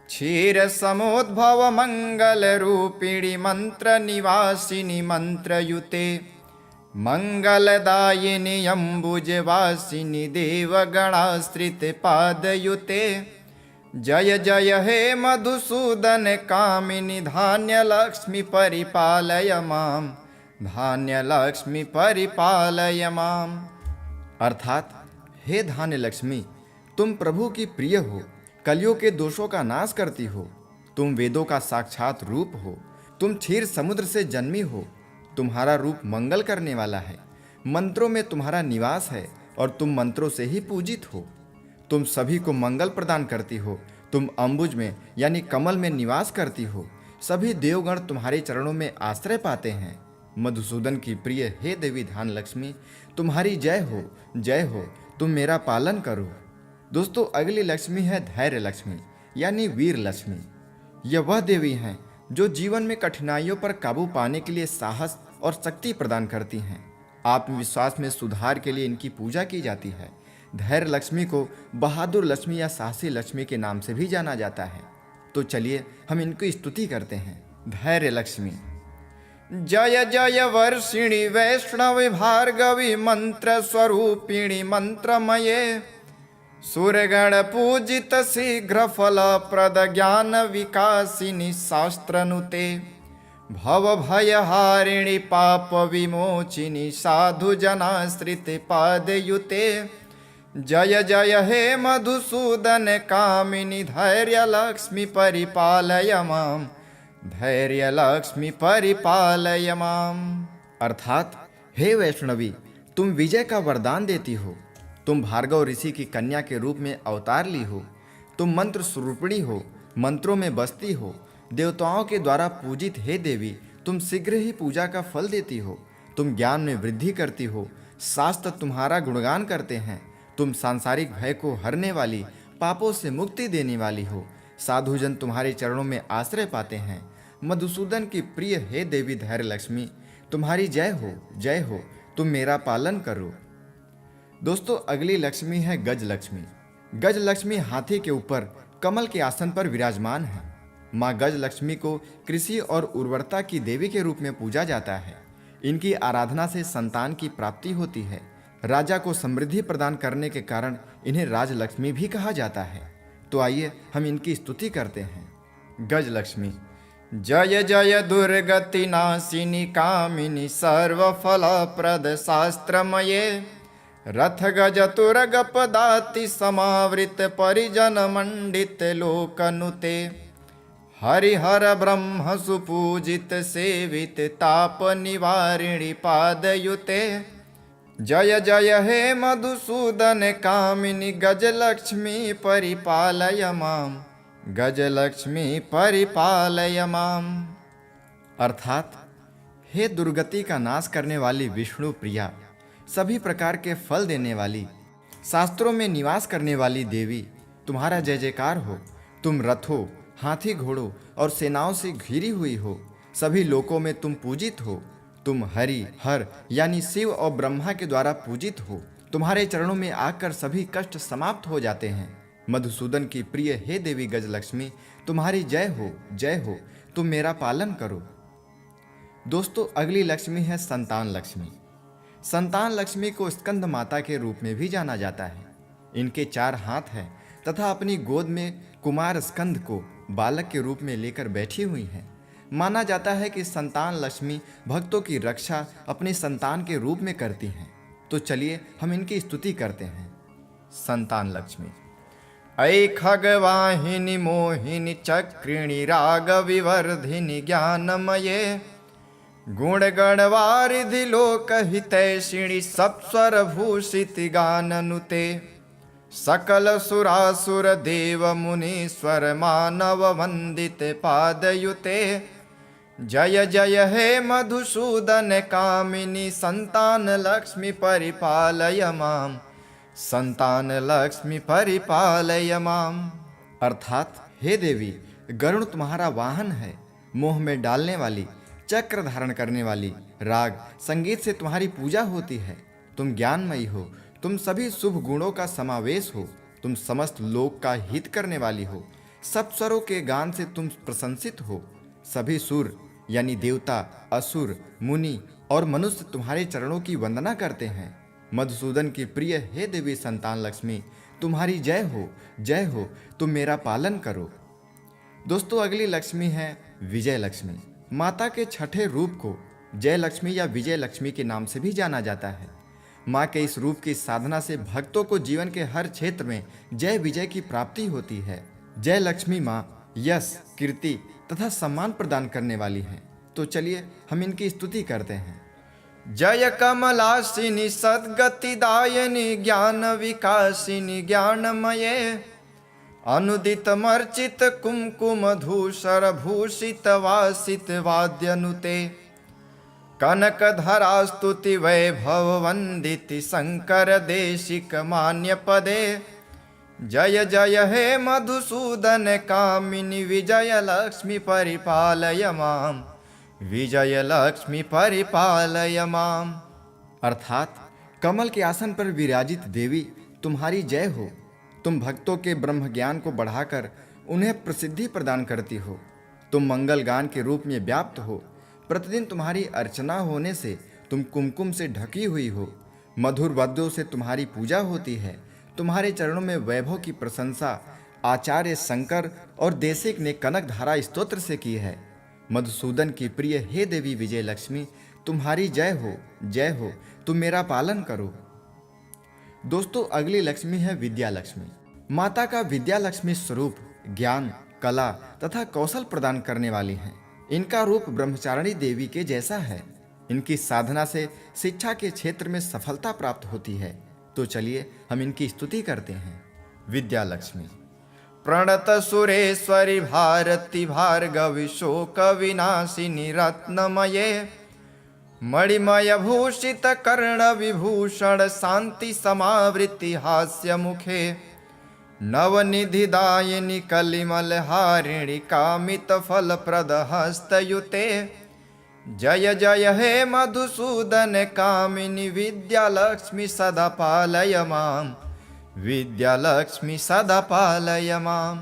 क्षीर समुद्भव मंगल रूपिणी मंत्र निवासिनी मंत्रयुते, मंगलदायिनी अम्बुजवासिनी देवगणाश्रित पादयुते, जय जय हे मधुसूदन कामिनी धान्य लक्ष्मी परिपालय माम, धान्य लक्ष्मी परिपालय माम। अर्थात हे धान्य लक्ष्मी, तुम प्रभु की प्रिय हो, कलियों के दोषों का नाश करती हो, तुम वेदों का साक्षात रूप हो, तुम क्षीर समुद्र से जन्मी हो, तुम्हारा रूप मंगल करने वाला है, मंत्रों में तुम्हारा निवास है और तुम मंत्रों से ही पूजित हो, तुम सभी को मंगल प्रदान करती हो, तुम अम्बुज में यानी कमल में निवास करती हो, सभी देवगण तुम्हारे चरणों में आश्रय पाते हैं। मधुसूदन की प्रिय हे देवी धान्य लक्ष्मी, तुम्हारी जय हो, तुम मेरा पालन करो। दोस्तों, अगली लक्ष्मी है धैर्य लक्ष्मी यानी वीर लक्ष्मी। यह वह देवी हैं जो जीवन में कठिनाइयों पर काबू पाने के लिए साहस और शक्ति प्रदान करती हैं। आत्मविश्वास में सुधार के लिए इनकी पूजा की जाती है। धैर्य लक्ष्मी को बहादुर लक्ष्मी या साहसी लक्ष्मी के नाम से भी जाना जाता है। तो चलिए हम इनकी स्तुति करते हैं। धैर्य लक्ष्मी। जय जय वर्षिणी वैष्णवी भार्गवी मंत्र स्वरूपिणी मंत्रमये, सुरगण पूजित शीघ्र फल प्रद ज्ञान विकासिनी शास्त्रनुते, भव भयहारिणी पाप विमोचिनी साधु जनाश्रित पादयुते, जय जय हे मधुसूदन कामिनी धैर्य लक्ष्मी परिपालय माम, धैर्य लक्ष्मी परिपालय माम। अर्थात हे वैष्णवी, तुम विजय का वरदान देती हो, तुम भार्गव ऋषि की कन्या के रूप में अवतार ली हो, तुम मंत्र स्वरूपिणी हो, मंत्रों में बसती हो, देवताओं के द्वारा पूजित हे देवी, तुम शीघ्र ही पूजा का फल देती हो, तुम ज्ञान में वृद्धि करती हो, शास्त्र तुम्हारा गुणगान करते हैं, तुम सांसारिक भय को हरने वाली, पापों से मुक्ति देने वाली हो, साधुजन तुम्हारे चरणों में आश्रय पाते हैं। मधुसूदन की प्रिय हे देवी धैर्य लक्ष्मी, तुम्हारी जय हो, तुम मेरा पालन करो। दोस्तों, अगली लक्ष्मी है गज लक्ष्मी। गज लक्ष्मी हाथी के ऊपर कमल के आसन पर विराजमान है। माँ गज लक्ष्मी को कृषि और उर्वरता की देवी के रूप में पूजा जाता है। इनकी आराधना से संतान की प्राप्ति होती है। राजा को समृद्धि प्रदान करने के कारण इन्हें राजलक्ष्मी भी कहा जाता है। तो आइए हम इनकी स्तुति करते हैं। गज लक्ष्मी। जय जय दुर्गति नाशिनी कामिनी सर्वफलप्रद शास्त्रमये, रथ गज तुरग पदाति समावृत परिजन मंडित लोकनुते, हरिहर ब्रह्म सुपूजित सेवित ताप निवारिणी पादयुते, जय जय हे मधुसूदन कामिनी गजलक्ष्मी परिपालय माम, गजलक्ष्मी परिपालय माम। अर्थात हे दुर्गति का नाश करने वाली विष्णु प्रिया, सभी प्रकार के फल देने वाली, शास्त्रों में निवास करने वाली देवी, तुम्हारा जय जयकार हो। तुम रथों, हाथी घोड़ों और सेनाओं से घिरी हुई हो, सभी लोकों में तुम पूजित हो। तुम हरि हर यानी शिव और ब्रह्मा के द्वारा पूजित हो। तुम्हारे चरणों में आकर सभी कष्ट समाप्त हो जाते हैं। मधुसूदन की प्रिय हे देवी गजलक्ष्मी, तुम्हारी जय हो, तुम मेरा पालन करो। दोस्तों, अगली लक्ष्मी है संतान लक्ष्मी। संतान लक्ष्मी को स्कंद माता के रूप में भी जाना जाता है। इनके 4 हाथ हैं तथा अपनी गोद में कुमार स्कंद को बालक के रूप में लेकर बैठी हुई हैं। माना जाता है कि संतान लक्ष्मी भक्तों की रक्षा अपने संतान के रूप में करती हैं। तो चलिए हम इनकी स्तुति करते हैं। संतान लक्ष्मी। ऐ खगवाहिनी मोहिनी चक्रिणी राग विवर्धिनी ज्ञानमये गुण गणवारिधि लोक हितैषिणी सप्स्वर भूषित गाननुते सकल सुरासुर देव मुनीश्वर मानव वंदित पादयुते जय जय हे मधुसूदन कामिनी संतान लक्ष्मी परिपालय माम संतान लक्ष्मी परिपालय माम। अर्थात हे देवी, गरुड़ तुम्हारा वाहन है, मोह में डालने वाली, चक्र धारण करने वाली, राग संगीत से तुम्हारी पूजा होती है। तुम ज्ञानमयी हो, तुम सभी शुभ गुणों का समावेश हो, तुम समस्त लोक का हित करने वाली हो, सब स्वरों के गान से तुम प्रशंसित हो। सभी सुर यानी देवता, असुर, मुनि और मनुष्य तुम्हारे चरणों की वंदना करते हैं। मधुसूदन की प्रिय हे देवी संतान लक्ष्मी, तुम्हारी जय हो, तुम मेरा पालन करो। दोस्तों, अगली लक्ष्मी है विजय लक्ष्मी। माता के छठे रूप को जय लक्ष्मी या विजय लक्ष्मी के नाम से भी जाना जाता है। माँ के इस रूप की साधना से भक्तों को जीवन के हर क्षेत्र में जय विजय की प्राप्ति होती है। जय लक्ष्मी माँ यश, कीर्ति तथा सम्मान प्रदान करने वाली हैं। तो चलिए हम इनकी स्तुति करते हैं। जय कमलासिनी सद्गतिदायिनी ज्ञान विकासिनी ज्ञानमये अनुदित मर्चित कुमकुम धूसर भूषित वासित वाद्यनुते कनक धरा स्तुति वैभव वंदिति शंकर देशिक मान्य पदे जय जय हे मधुसूदन कामिनी विजय लक्ष्मी परिपालय माम विजय लक्ष्मी परिपालय माम। अर्थात कमल के आसन पर विराजित देवी, तुम्हारी जय हो। तुम भक्तों के ब्रह्म ज्ञान को बढ़ाकर उन्हें प्रसिद्धि प्रदान करती हो। तुम मंगल गान के रूप में व्याप्त हो। प्रतिदिन तुम्हारी अर्चना होने से तुम कुमकुम से ढकी हुई हो। मधुर वाद्यों से तुम्हारी पूजा होती है। तुम्हारे चरणों में वैभव की प्रशंसा आचार्य शंकर और देशिक ने कनक धारा स्तोत्र से की है। मधुसूदन की प्रिय हे देवी विजय लक्ष्मी, तुम्हारी जय हो, तुम मेरा पालन करो। दोस्तों, अगली लक्ष्मी है विद्या लक्ष्मी। माता का विद्या लक्ष्मी स्वरूप ज्ञान, कला तथा कौशल प्रदान करने वाली हैं। इनका रूप ब्रह्मचारिणी देवी के जैसा है। इनकी साधना से शिक्षा के क्षेत्र में सफलता प्राप्त होती है। तो चलिए हम इनकी स्तुति करते हैं। विद्या लक्ष्मी। प्रणत सुरेश्वरी भारती भार्गवी शोक विनाशिनी रत्नमये मणिमय भूषित कर्ण विभूषण शांति समावृत्ति हास्य मुखे नवनिधि दायिनी कलिमल हारिणी कामित फल प्रद हस्तयुते जय जय हे मधुसूदन कामिनी विद्या लक्ष्मी सदा पालय माम विद्या लक्ष्मी सदा पालय माम।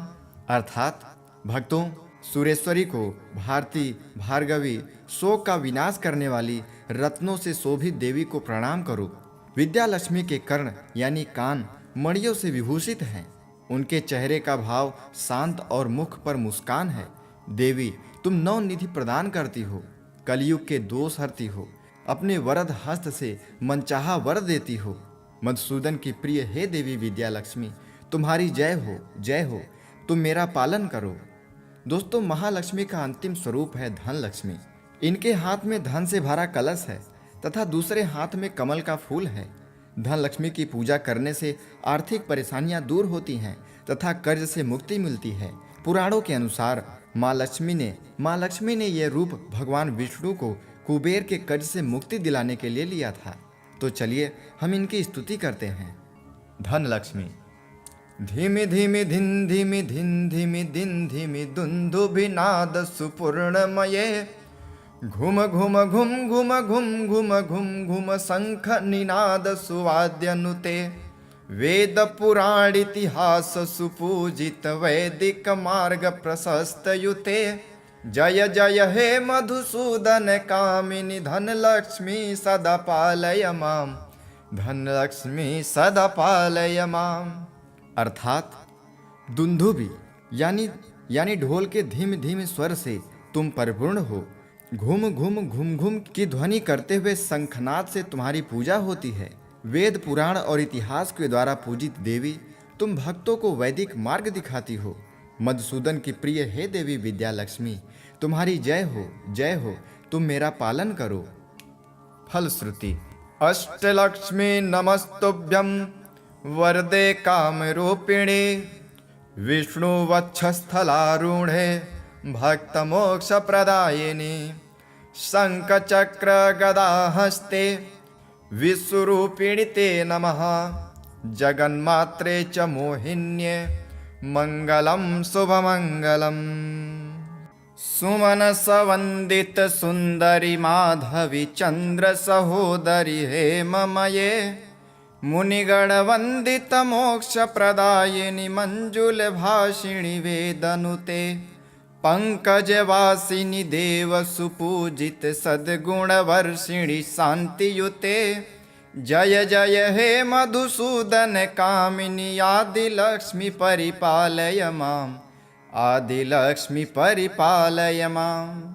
अर्थात भक्तों, सुरेश्वरी को भारती, भार्गवी, शोक का विनाश करने वाली रत्नों से शोभित देवी को प्रणाम करो। विद्या लक्ष्मी के कर्ण यानी कान मणियों से विभूषित हैं। उनके चेहरे का भाव शांत और मुख पर मुस्कान है। देवी, तुम नौ निधि प्रदान करती हो, कलयुग के दोष हरती हो, अपने वरद हस्त से मनचाहा वर देती हो। मधुसूदन की प्रिय हे देवी विद्या लक्ष्मी, तुम्हारी जय हो, तुम मेरा पालन करो। दोस्तों, महालक्ष्मी का अंतिम स्वरूप है धन लक्ष्मी। इनके हाथ में धन से भरा कलश है तथा दूसरे हाथ में कमल का फूल है। धन लक्ष्मी की पूजा करने से आर्थिक परेशानियां दूर होती हैं तथा कर्ज से मुक्ति मिलती है। पुराणों के अनुसार माँ लक्ष्मी ने यह रूप भगवान विष्णु को कुबेर के कर्ज से मुक्ति दिलाने के लिए लिया था। तो चलिए हम इनकी स्तुति करते हैं। धन लक्ष्मी। धीमि धीमि धिन धीमि धिन धीमि दिन धीमि दुन्दुभिनाद सुपूर्णमये घुम घुम घुम घुम घुम घुम घुम घुम शंख निनाद सुवाद्यनुते वेद पुराण इतिहास सुपूजित वैदिक मार्ग प्रशस्त युते जय जय हे मधुसूदन कामिनी धन लक्ष्मी सदा पालय माम धनलक्ष्मी सदा पालय माम। अर्थात दुंदुभी यानी ढोल के धीमे धीमे स्वर से तुम परिपूर्ण हो। घूम घूम घूम घूम की ध्वनि करते हुए शंखनाद से तुम्हारी पूजा होती है। वेद पुराण और इतिहास के द्वारा पूजित देवी, तुम भक्तों को वैदिक मार्ग दिखाती हो। मधुसूदन की प्रिय हे देवी विद्या लक्ष्मी, तुम्हारी जय हो, तुम मेरा पालन करो। फलश्रुति। अष्टलक्ष्मी नमस्तुभ्यं वरदे कामरूपिणे, विष्णुवक्षस्थलारूढे भक्तमोक्षप्रदायिनि, शङ्खचक्रगदाहस्ते विश्वरूपिणि ते नमः। जगन्मात्रे च मोहिन्ये मङ्गलं शुभमङ्गलम्। सुमनसवन्दित सुन्दरि माधवी चन्द्र सहोदरि हेममये, मुनिगणवन्दित मोक्षप्रदायिनि मञ्जुलभाषिणि वेदनुते, पंकजवासिनि देव सुपूजित सद्गुणवर्षिणि शान्तियुते। जय जय हे मधुसूदन कामिनि आदिलक्ष्मी परिपालय माम्, आदिलक्ष्मी परिपालय माम्।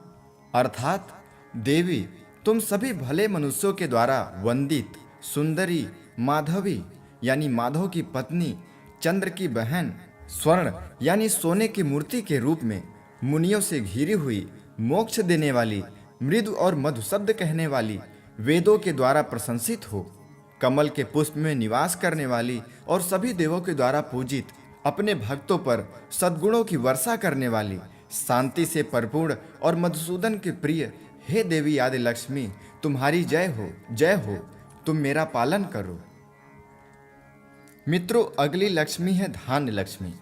अर्थात देवी, तुम सभी भले मनुष्यों के द्वारा वंदित सुंदरी माधवी यानी माधव की पत्नी, चंद्र की बहन, स्वर्ण यानी सोने की मूर्ति के रूप में, मुनियों से घिरी हुई, मोक्ष देने वाली, मृदु और मधु शब्द कहने वाली, वेदों के द्वारा प्रशंसित हो, कमल के पुष्प में निवास करने वाली और सभी देवों के द्वारा पूजित, अपने भक्तों पर सद्गुणों की वर्षा करने वाली, शांति से परिपूर्ण और मधुसूदन के प्रिय हे देवी आदि लक्ष्मी, तुम्हारी जय हो, तुम मेरा पालन करो। मित्रों, अगली लक्ष्मी है धान्य लक्ष्मी।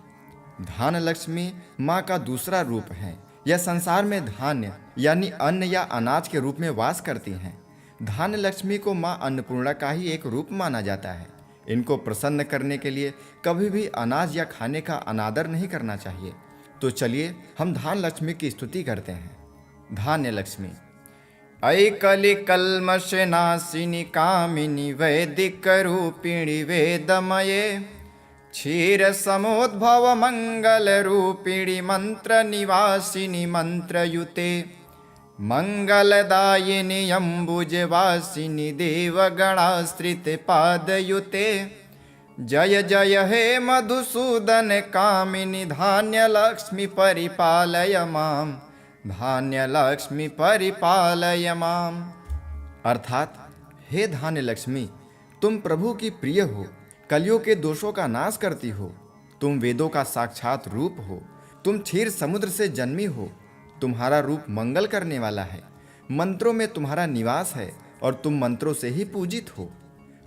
धान्य लक्ष्मी माँ का दूसरा रूप है। यह संसार में धान्य यानी अन्न या अनाज के रूप में वास करती हैं। धान्य लक्ष्मी को माँ अन्नपूर्णा का ही एक रूप माना जाता है। इनको प्रसन्न करने के लिए कभी भी अनाज या खाने का अनादर नहीं करना चाहिए। तो चलिए हम धान्य लक्ष्मी की स्तुति करते हैं। धान्य लक्ष्मी। ऐकलि कल्मषनाशिनि कामिनि वैदिक रूपिणि वेदमये, क्षीर समुद्भव मंगल रूपिणि मंत्र निवासिनि मंत्रयुते, मंगलदायिनि अम्बुजवासिनि देवगणाश्रित पादयुते। जय जय हे मधुसूदन कामिनि धान्य लक्ष्मी परिपालय माम्, धान्य लक्ष्मी परिपालय माम्। अर्थात हे धान्य लक्ष्मी, तुम प्रभु की प्रिय हो, कलियों के दोषों का नाश करती हो, तुम वेदों का साक्षात रूप हो, तुम क्षीर समुद्र से जन्मी हो, तुम्हारा रूप मंगल करने वाला है, मंत्रों में तुम्हारा निवास है और तुम मंत्रों से ही पूजित हो।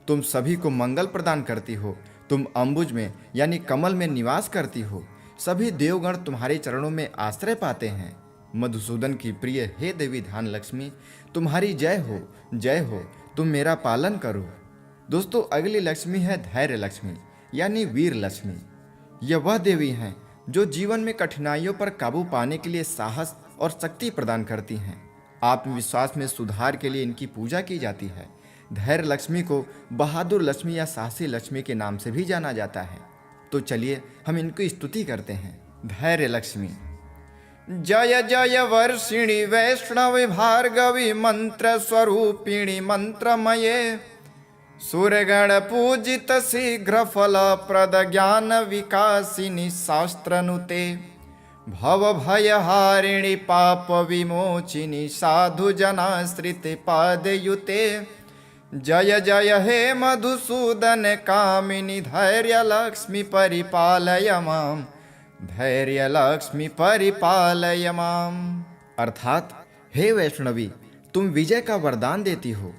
तुम सभी को मंगल प्रदान करती हो, तुम अम्बुज में यानी कमल में निवास करती हो, सभी देवगण तुम्हारे चरणों में आश्रय पाते हैं। मधुसूदन की प्रिय हे देवी धान्य लक्ष्मी, तुम्हारी जय हो, तुम मेरा पालन करो। दोस्तों, अगली लक्ष्मी है धैर्य लक्ष्मी यानी वीर लक्ष्मी। यह वह देवी हैं जो जीवन में कठिनाइयों पर काबू पाने के लिए साहस और शक्ति प्रदान करती हैं। आत्मविश्वास में सुधार के लिए इनकी पूजा की जाती है। धैर्य लक्ष्मी को बहादुर लक्ष्मी या साहसी लक्ष्मी के नाम से भी जाना जाता है। तो चलिए हम इनकी स्तुति करते हैं। धैर्य लक्ष्मी। जय जय वर्षिणि वैष्णवी भार्गवी मंत्र स्वरूपिणी मंत्रमये, सुरगण पूजित शीघ्र फल प्रद ज्ञान विकासिनी शास्त्रनुते, भव भयहारिणि पाप विमोचिनी साधु जनाश्रित पादयुते। जय जय हे मधुसूदन कामिनी धैर्य लक्ष्मी परिपालय माम्, धैर्य लक्ष्मी परिपालय माम्। अर्थात हे वैष्णवी, तुम विजय का वरदान देती हो,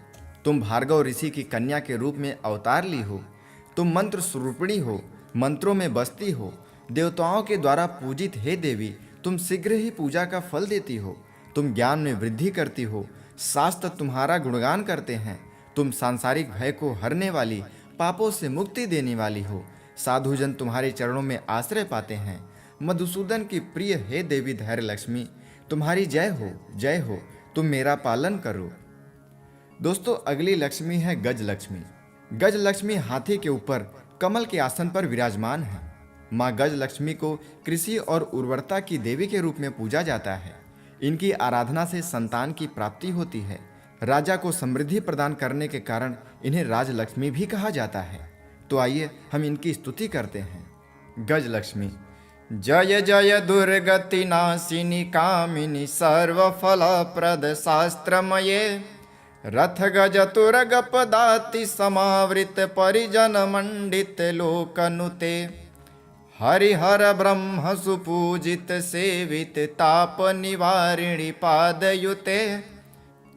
तुम भार्गव ऋषि की कन्या के रूप में अवतार ली हो, तुम मंत्र स्वरूपिणी हो, मंत्रों में बसती हो, देवताओं के द्वारा पूजित हे देवी, तुम शीघ्र ही पूजा का फल देती हो, तुम ज्ञान में वृद्धि करती हो, शास्त्र तुम्हारा गुणगान करते हैं, तुम सांसारिक भय को हरने वाली, पापों से मुक्ति देने वाली हो, साधुजन तुम्हारे चरणों में आश्रय पाते हैं। मधुसूदन की प्रिय हे देवी धैर्य लक्ष्मी, तुम्हारी जय हो, तुम मेरा पालन करो। दोस्तों, अगली लक्ष्मी है गज लक्ष्मी। गजलक्ष्मी हाथी के ऊपर कमल के आसन पर विराजमान है। माँ गजलक्ष्मी को कृषि और उर्वरता की देवी के रूप में पूजा जाता है। इनकी आराधना से संतान की प्राप्ति होती है। राजा को समृद्धि प्रदान करने के कारण इन्हें राजलक्ष्मी भी कहा जाता है। तो आइए हम इनकी स्तुति करते हैं। गजलक्ष्मी। जय जय दुर्गति नाशिनी कामिनी सर्वफलप्रद शास्त्रमये, रथ गज तुरग पदाति समावृत परिजन मंडित लोकनुते, हरिहर ब्रह्म सुपूजित सेवित ताप निवारिणी पादयुते।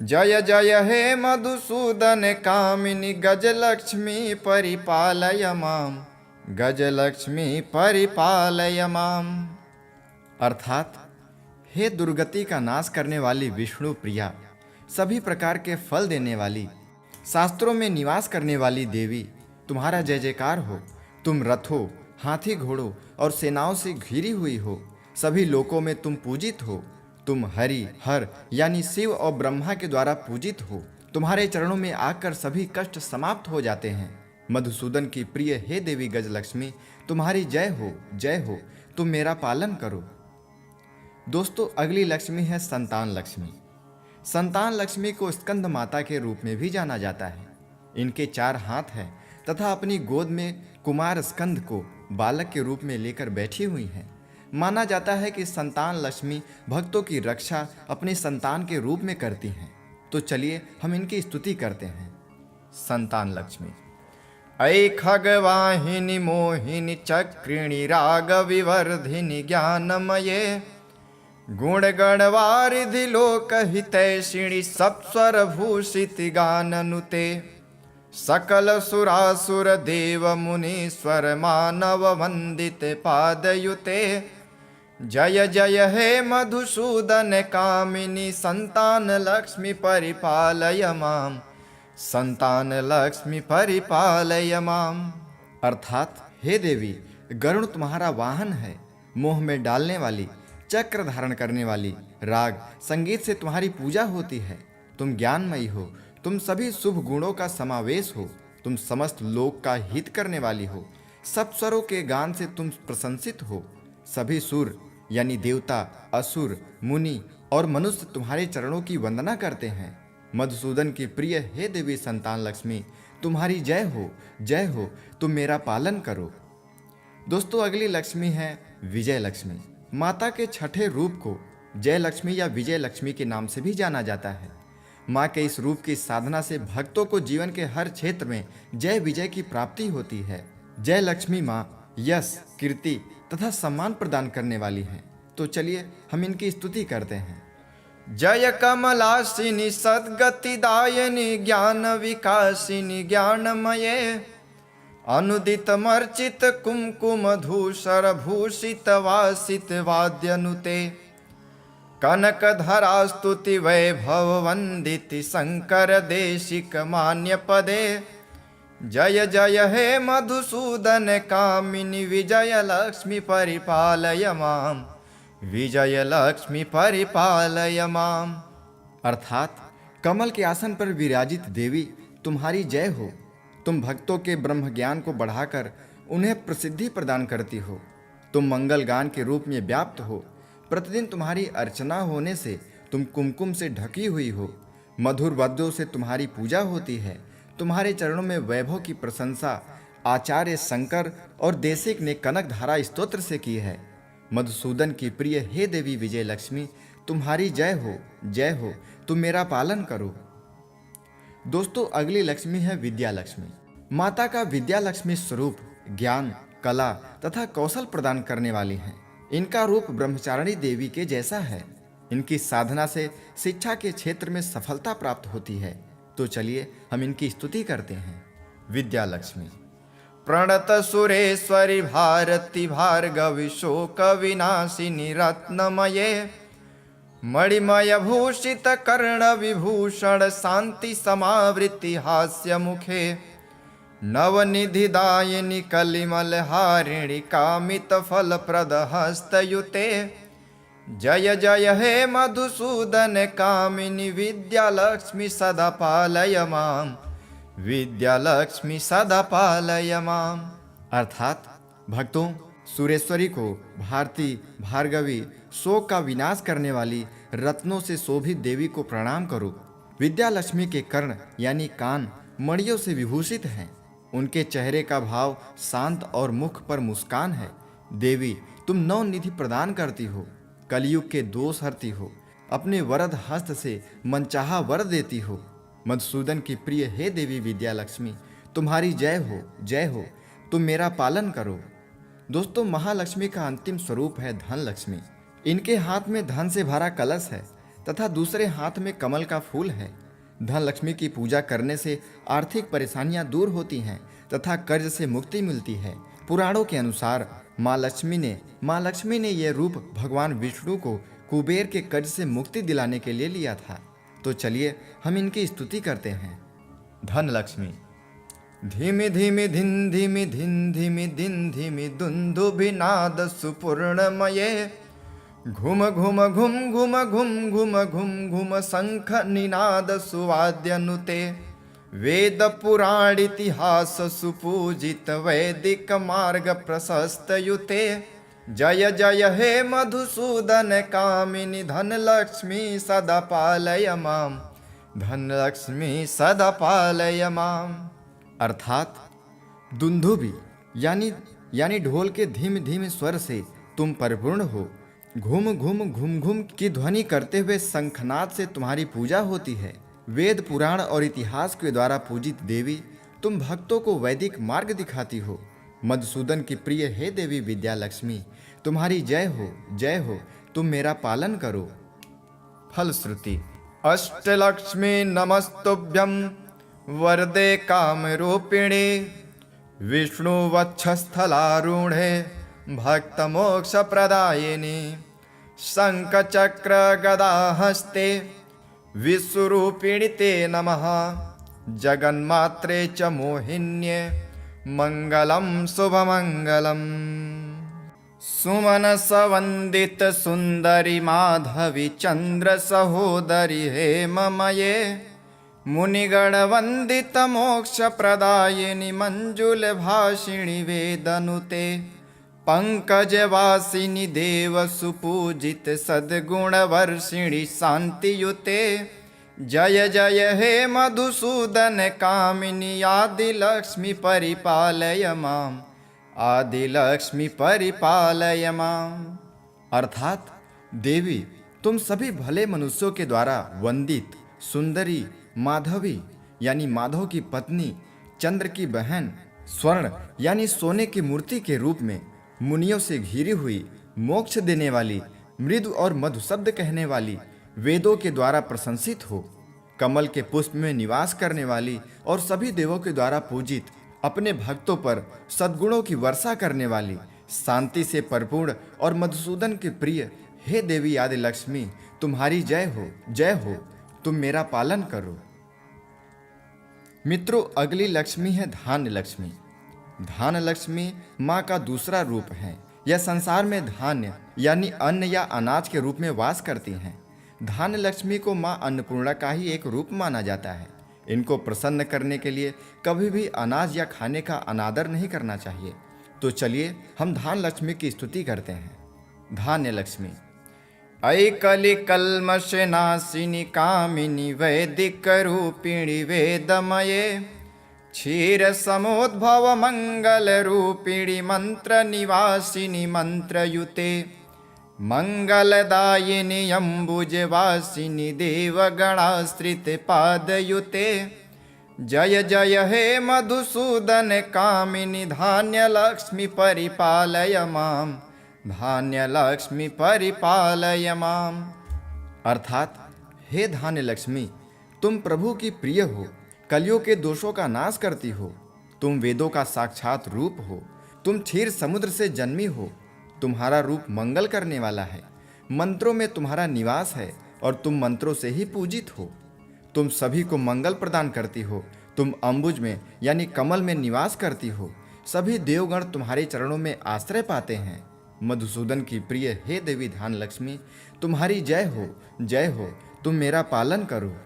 जय जय हे मधुसूदन कामिनी गजलक्ष्मी परिपालय माम, गजलक्ष्मी परिपालय माम। अर्थात हे दुर्गति का नाश करने वाली विष्णु प्रिया, सभी प्रकार के फल देने वाली, शास्त्रों में निवास करने वाली देवी, तुम्हारा जय जयकार हो। तुम रथों, हाथी घोड़ों और सेनाओं से घिरी हुई हो। सभी लोकों में तुम पूजित हो। तुम हरि हर यानी शिव और ब्रह्मा के द्वारा पूजित हो। तुम्हारे चरणों में आकर सभी कष्ट समाप्त हो जाते हैं। मधुसूदन की प्रिय हे देवी गजलक्ष्मी, तुम्हारी जय हो, जय हो। तुम मेरा पालन करो। दोस्तों, अगली लक्ष्मी है संतान लक्ष्मी। संतान लक्ष्मी को स्कंद माता के रूप में भी जाना जाता है। इनके 4 हाथ हैं तथा अपनी गोद में कुमार स्कंद को बालक के रूप में लेकर बैठी हुई हैं। माना जाता है कि संतान लक्ष्मी भक्तों की रक्षा अपने संतान के रूप में करती हैं। तो चलिए हम इनकी स्तुति करते हैं। संतान लक्ष्मी। ऐ खगवाहिनी मोहिनी चक्रिणी राग विवर्धिनी ज्ञानमये, गुण गणवारिधि लोक हितैषिणी सप्स्वर भूषित गाननुते, सकल सुरासुर देव मुनीश्वर मानव वंदित पादयुते। जय जय हे मधुसूदन कामिनी संतान लक्ष्मी परिपालय माम, संतान लक्ष्मी परिपालय माम। अर्थात हे देवी, गरुड़ तुम्हारा वाहन है। मोह में डालने वाली, चक्र धारण करने वाली, राग संगीत से तुम्हारी पूजा होती है। तुम ज्ञानमयी हो। तुम सभी शुभ गुणों का समावेश हो। तुम समस्त लोक का हित करने वाली हो। सब स्वरों के गान से तुम प्रशंसित हो। सभी सुर यानी देवता, असुर, मुनि और मनुष्य तुम्हारे चरणों की वंदना करते हैं। मधुसूदन की प्रिय हे देवी संतान लक्ष्मी, तुम्हारी जय हो, जय हो। तुम मेरा पालन करो। दोस्तों, अगली लक्ष्मी है विजय लक्ष्मी। माता के छठे रूप को जय लक्ष्मी या विजय लक्ष्मी के नाम से भी जाना जाता है। माँ के इस रूप की साधना से भक्तों को जीवन के हर क्षेत्र में जय विजय की प्राप्ति होती है। जय लक्ष्मी माँ यश, कीर्ति तथा सम्मान प्रदान करने वाली हैं। तो चलिए हम इनकी स्तुति करते हैं। जय कमलासिनी सद्गतिदायिनी ज्ञान विकासिनी ज्ञानमये, अनुदित मर्चित कुमकुम धूसर भूषित वासित वाद्यनुते, कनक धरा स्तुति वैभव वंदिति शंकर देशिक मान्य पदे। जय जय हे मधुसूदन कामिनी विजय लक्ष्मी परिपालय माम, विजय लक्ष्मी परिपालय माम। अर्थात कमल के आसन पर विराजित देवी, तुम्हारी जय हो। तुम भक्तों के ब्रह्म ज्ञान को बढ़ाकर उन्हें प्रसिद्धि प्रदान करती हो। तुम मंगल गान के रूप में व्याप्त हो। प्रतिदिन तुम्हारी अर्चना होने से तुम कुमकुम से ढकी हुई हो। मधुर वाद्यों से तुम्हारी पूजा होती है। तुम्हारे चरणों में वैभव की प्रशंसा आचार्य शंकर और देशिक ने कनक धारा स्तोत्र से की है। मधुसूदन की प्रिय हे देवी विजय लक्ष्मी, तुम्हारी जय हो, जय हो। तुम मेरा पालन करो। दोस्तों, अगली लक्ष्मी है विद्या लक्ष्मी। माता का विद्या लक्ष्मी स्वरूप ज्ञान, कला तथा कौशल प्रदान करने वाली हैं। इनका रूप ब्रह्मचारिणी देवी के जैसा है। इनकी साधना से शिक्षा के क्षेत्र में सफलता प्राप्त होती है। तो चलिए हम इनकी स्तुति करते हैं। विद्या लक्ष्मी। प्रणत सुरेश्वरी भारती भार्गवी शोक विनाशिनी रत्नमये, मणिमय भूषित कर्ण विभूषण शांति समावृति हास्य मुखे, नवनिधिदायिनी कलिमल हारिणी कामित फल प्रद हस्तयुते। जय जय हे मधुसूदन कामिनी विद्या लक्ष्मी सदा पालय माम, विद्यालक्ष्मी सदा पालय माम। अर्थात भक्तों, सुरेश्वरी को भारती, भार्गवी, शोक का विनाश करने वाली रत्नों से शोभित देवी को प्रणाम करो। विद्यालक्ष्मी के कर्ण यानी कान मणियों से विभूषित हैं। उनके चेहरे का भाव शांत और मुख पर मुस्कान है। देवी, तुम नौ निधि प्रदान करती हो, कलयुग के दोष हरती हो, अपने वरद हस्त से मनचाहा वर देती हो। मधुसूदन की प्रिय हे देवी विद्यालक्ष्मी, तुम्हारी जय हो, जय हो। तुम मेरा पालन करो। दोस्तों, महालक्ष्मी का अंतिम स्वरूप है धन लक्ष्मी। इनके हाथ में धन से भरा कलश है तथा दूसरे हाथ में कमल का फूल है। धन लक्ष्मी की पूजा करने से आर्थिक परेशानियां दूर होती हैं तथा कर्ज से मुक्ति मिलती है। पुराणों के अनुसार माँ लक्ष्मी ने यह रूप भगवान विष्णु को कुबेर के कर्ज से मुक्ति दिलाने के लिए लिया था। तो चलिए हम इनकी स्तुति करते हैं। धन लक्ष्मी। धीमि धीमि धिन धीमि धिन धीमि दिन धीमि दुन्दुभिनाद सुपूर्णमये। घुम घुम घुम घुम घुम घुम घुम घुम शंख निनाद सुवाद्यनुते। वेद पुराण इतिहास सुपूजित वैदिक मार्ग प्रशस्त युते। जय जय हे मधुसूदन कामिनी धन लक्ष्मी सदा पालय माम। धन लक्ष्मी सदा पालय माम। अर्थात दुंदुभि यानी ढोल के धीमे धीमे स्वर से तुम परिपूर्ण हो। घूम घूम घूम घूम की ध्वनि करते हुए शंखनाद से तुम्हारी पूजा होती है। वेद पुराण और इतिहास के द्वारा पूजित देवी, तुम भक्तों को वैदिक मार्ग दिखाती हो। मधुसूदन की प्रिय हे देवी विद्यालक्ष्मी, तुम्हारी जय हो, जय हो। तुम मेरा पालन करो। फलश्रुति। अष्टलक्ष्मी नमस्तुभ्यं वरदे कामरूपिणे। विष्णुवक्षस्थलारूढे भक्तमोक्षप्रदायिनि। शङ्खचक्र गदाहस्ते विश्वरूपिणि ते नमः। जगन्मात्रे च मोहिन्ये मङ्गलं शुभमङ्गलम्। सुमनसवन्दित सुन्दरि माधवी चन्द्र सहोदरि हेममये। मुनिगणवन्दित मोक्षप्रदायिनि मञ्जुलभाषिणि वेदनुते। पंकजवासिनि देव सुपूजित सद्गुणवर्षिणि शान्तियुते। जय जय हे मधुसूदन कामिनी आदिलक्ष्मी परिपालय माम। आदिलक्ष्मी परिपालय माम। अर्थात देवी, तुम सभी भले मनुष्यों के द्वारा वंदित सुंदरी माधवी यानी माधव की पत्नी, चंद्र की बहन, स्वर्ण यानी सोने की मूर्ति के रूप में, मुनियों से घिरी हुई, मोक्ष देने वाली, मृदु और मधु शब्द कहने वाली, वेदों के द्वारा प्रशंसित हो, कमल के पुष्प में निवास करने वाली और सभी देवों के द्वारा पूजित, अपने भक्तों पर सद्गुणों की वर्षा करने वाली, शांति से परिपूर्ण और मधुसूदन के प्रिय हे देवी आदि लक्ष्मी, तुम्हारी जय हो, जय हो। तुम मेरा पालन करो। मित्रों, अगली लक्ष्मी है धान्य लक्ष्मी। धान्य लक्ष्मी माँ का दूसरा रूप है। यह संसार में धान्य यानी अन्न या अनाज के रूप में वास करती हैं। धान्य लक्ष्मी को माँ अन्नपूर्णा का ही एक रूप माना जाता है। इनको प्रसन्न करने के लिए कभी भी अनाज या खाने का अनादर नहीं करना चाहिए। तो चलिए हम धान्य लक्ष्मी की स्तुति करते हैं। धान्य लक्ष्मी। ऐकलि कल्मषनाशिनि कामिनि वैदिक रूपिणि वेदमये। क्षीर समुद्भव मंगल रूपिणि मंत्र निवासिनि मंत्रयुते। मंगलदायिनि अम्बुजवासिनि देवगणाश्रित पादयुते। जय जय हे मधुसूदन कामिनि धान्य लक्ष्मी परिपालय माम। धान्य लक्ष्मी परिपालय माम। अर्थात हे धान्य लक्ष्मी, तुम प्रभु की प्रिय हो, कलियुग के दोषों का नाश करती हो। तुम वेदों का साक्षात रूप हो। तुम क्षीर समुद्र से जन्मी हो। तुम्हारा रूप मंगल करने वाला है। मंत्रों में तुम्हारा निवास है और तुम मंत्रों से ही पूजित हो। तुम सभी को मंगल प्रदान करती हो। तुम अम्बुज में यानी कमल में निवास करती हो। सभी देवगण तुम्हारे चरणों में आश्रय पाते हैं। मधुसूदन की प्रिय हे देवी धान्य लक्ष्मी, तुम्हारी जय हो, जय हो। तुम मेरा पालन करो।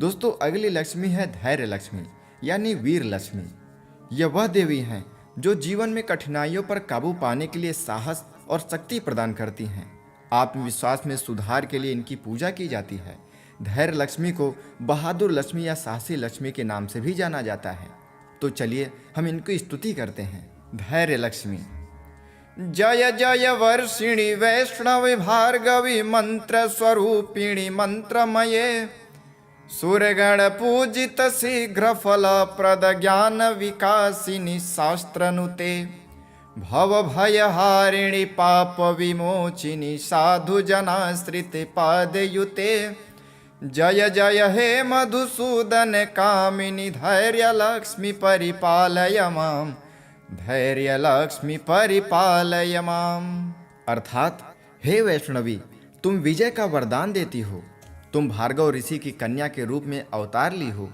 दोस्तों, अगली लक्ष्मी है धैर्य लक्ष्मी यानी वीर लक्ष्मी। यह वह देवी हैं जो जीवन में कठिनाइयों पर काबू पाने के लिए साहस और शक्ति प्रदान करती हैं। आत्मविश्वास में सुधार के लिए इनकी पूजा की जाती है। धैर्य लक्ष्मी को बहादुर लक्ष्मी या साहसी लक्ष्मी के नाम से भी जाना जाता है। तो चलिए हम इनकी स्तुति करते हैं। धैर्य लक्ष्मी। जय जय वर्षिणी वैष्णवी भार्गवी मंत्र स्वरूपिणी मंत्रमये, सूर्यगण पूजित शीघ्र फल प्रद ज्ञान विकासिनी शास्त्रनुते, भव भयहारिणी पाप विमोचिनी साधु जनाश्रित पादयुते, जय जय हे मधुसूदन कामिनी धैर्य लक्ष्मी परिपालय माम, धैर्य लक्ष्मी परिपालय माम। अर्थात हे वैष्णवी, तुम विजय का वरदान देती हो। तुम भार्गव ऋषि की कन्या के रूप में अवतार ली हो।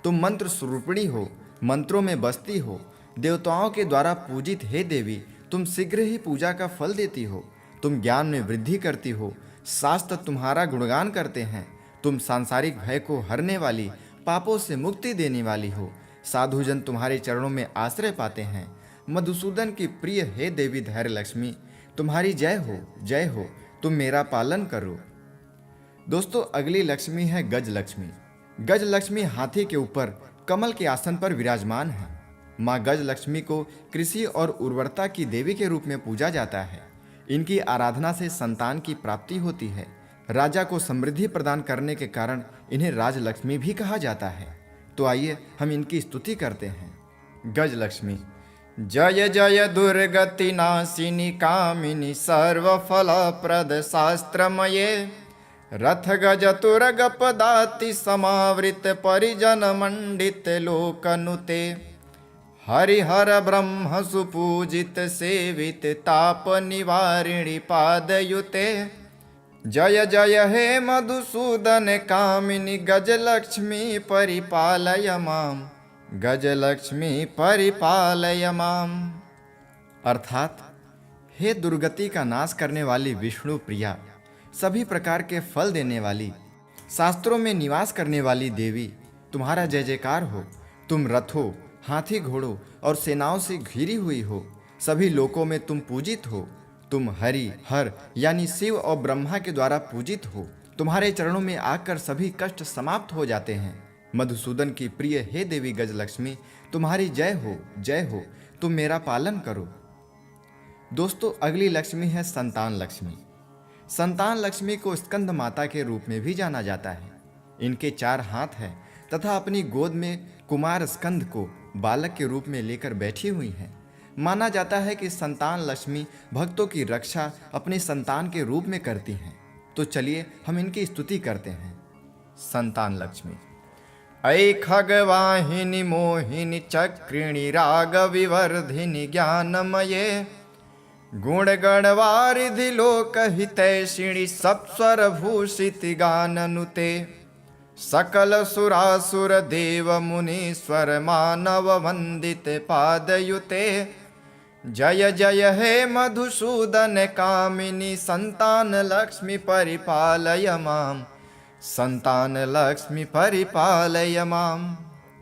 तुम मंत्र स्वरूपिणी हो, मंत्रों में बसती हो। देवताओं के द्वारा पूजित हे देवी, तुम शीघ्र ही पूजा का फल देती हो। तुम ज्ञान में वृद्धि करती हो। शास्त्र तुम्हारा गुणगान करते हैं। तुम सांसारिक भय को हरने वाली, पापों से मुक्ति देने वाली हो। साधुजन तुम्हारे चरणों में आश्रय पाते हैं। मधुसूदन की प्रिय हे देवी धैर्य लक्ष्मी, तुम्हारी जय हो, जय हो। तुम मेरा पालन करो। दोस्तों, अगली लक्ष्मी है गज लक्ष्मी। गज लक्ष्मी हाथी के ऊपर कमल के आसन पर विराजमान है। माँ गज लक्ष्मी को कृषि और उर्वरता की देवी के रूप में पूजा जाता है। इनकी आराधना से संतान की प्राप्ति होती है। राजा को समृद्धि प्रदान करने के कारण इन्हें राजलक्ष्मी भी कहा जाता है। तो आइए हम इनकी स्तुति करते हैं। गज लक्ष्मी। जय जय दुर्गति नाशिनी कामिनी सर्वफलप्रद शास्त्रमये, रथ गज तुरग पदाति समावृत परिजन मंडित लोकनुते, हरिहर ब्रह्म सुपूजित सेवित ताप निवारिणी पादयुते, जय जय हे मधुसूदन कामिनी गजलक्ष्मी परिपालय माम, गजलक्ष्मी परिपालय माम। अर्थात हे दुर्गति का नाश करने वाली विष्णु प्रिया, सभी प्रकार के फल देने वाली, शास्त्रों में निवास करने वाली देवी, तुम्हारा जय जयकार हो। तुम रथों, हाथी घोड़ों और सेनाओं से घिरी हुई हो। सभी लोकों में तुम पूजित हो। तुम हरि हर यानी शिव और ब्रह्मा के द्वारा पूजित हो। तुम्हारे चरणों में आकर सभी कष्ट समाप्त हो जाते हैं। मधुसूदन की प्रिय हे देवी गजलक्ष्मी, तुम्हारी जय हो, जय हो। तुम मेरा पालन करो। दोस्तों, अगली लक्ष्मी है संतान लक्ष्मी। संतान लक्ष्मी को स्कंद माता के रूप में भी जाना जाता है। इनके 4 हाथ हैं तथा अपनी गोद में कुमार स्कंद को बालक के रूप में लेकर बैठी हुई हैं। माना जाता है कि संतान लक्ष्मी भक्तों की रक्षा अपने संतान के रूप में करती हैं। तो चलिए हम इनकी स्तुति करते हैं। संतान लक्ष्मी। ऐ खगवाहिनी मोहिनी चक्रिणी राग विवर्धिनी ज्ञानमये, गुण गणवारिधि लोक हितैषिणी सप्स्वर भूषित गाननुते, सकल सुरासुर देव मुनीश्वर मानव वंदित पादयुते, जय जय हे मधुसूदन कामिनी संतान लक्ष्मी परिपालय माम, संतान लक्ष्मी परिपालय माम।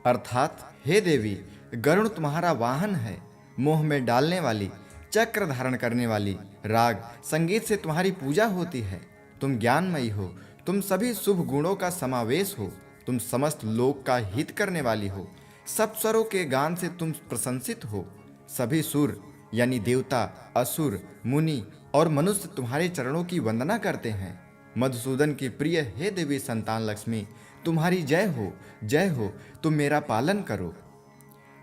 अर्थात हे देवी, गरुड़ तुम्हारा वाहन है। मोह में डालने वाली, चक्र धारण करने वाली, राग संगीत से तुम्हारी पूजा होती है। तुम ज्ञानमयी हो। तुम सभी शुभ गुणों का समावेश हो। तुम समस्त लोक का हित करने वाली हो। सब स्वरों के गान से तुम प्रशंसित हो। सभी सुर यानी देवता, असुर, मुनि और मनुष्य तुम्हारे चरणों की वंदना करते हैं। मधुसूदन की प्रिय हे देवी संतान लक्ष्मी, तुम्हारी जय हो, जय हो। तुम मेरा पालन करो।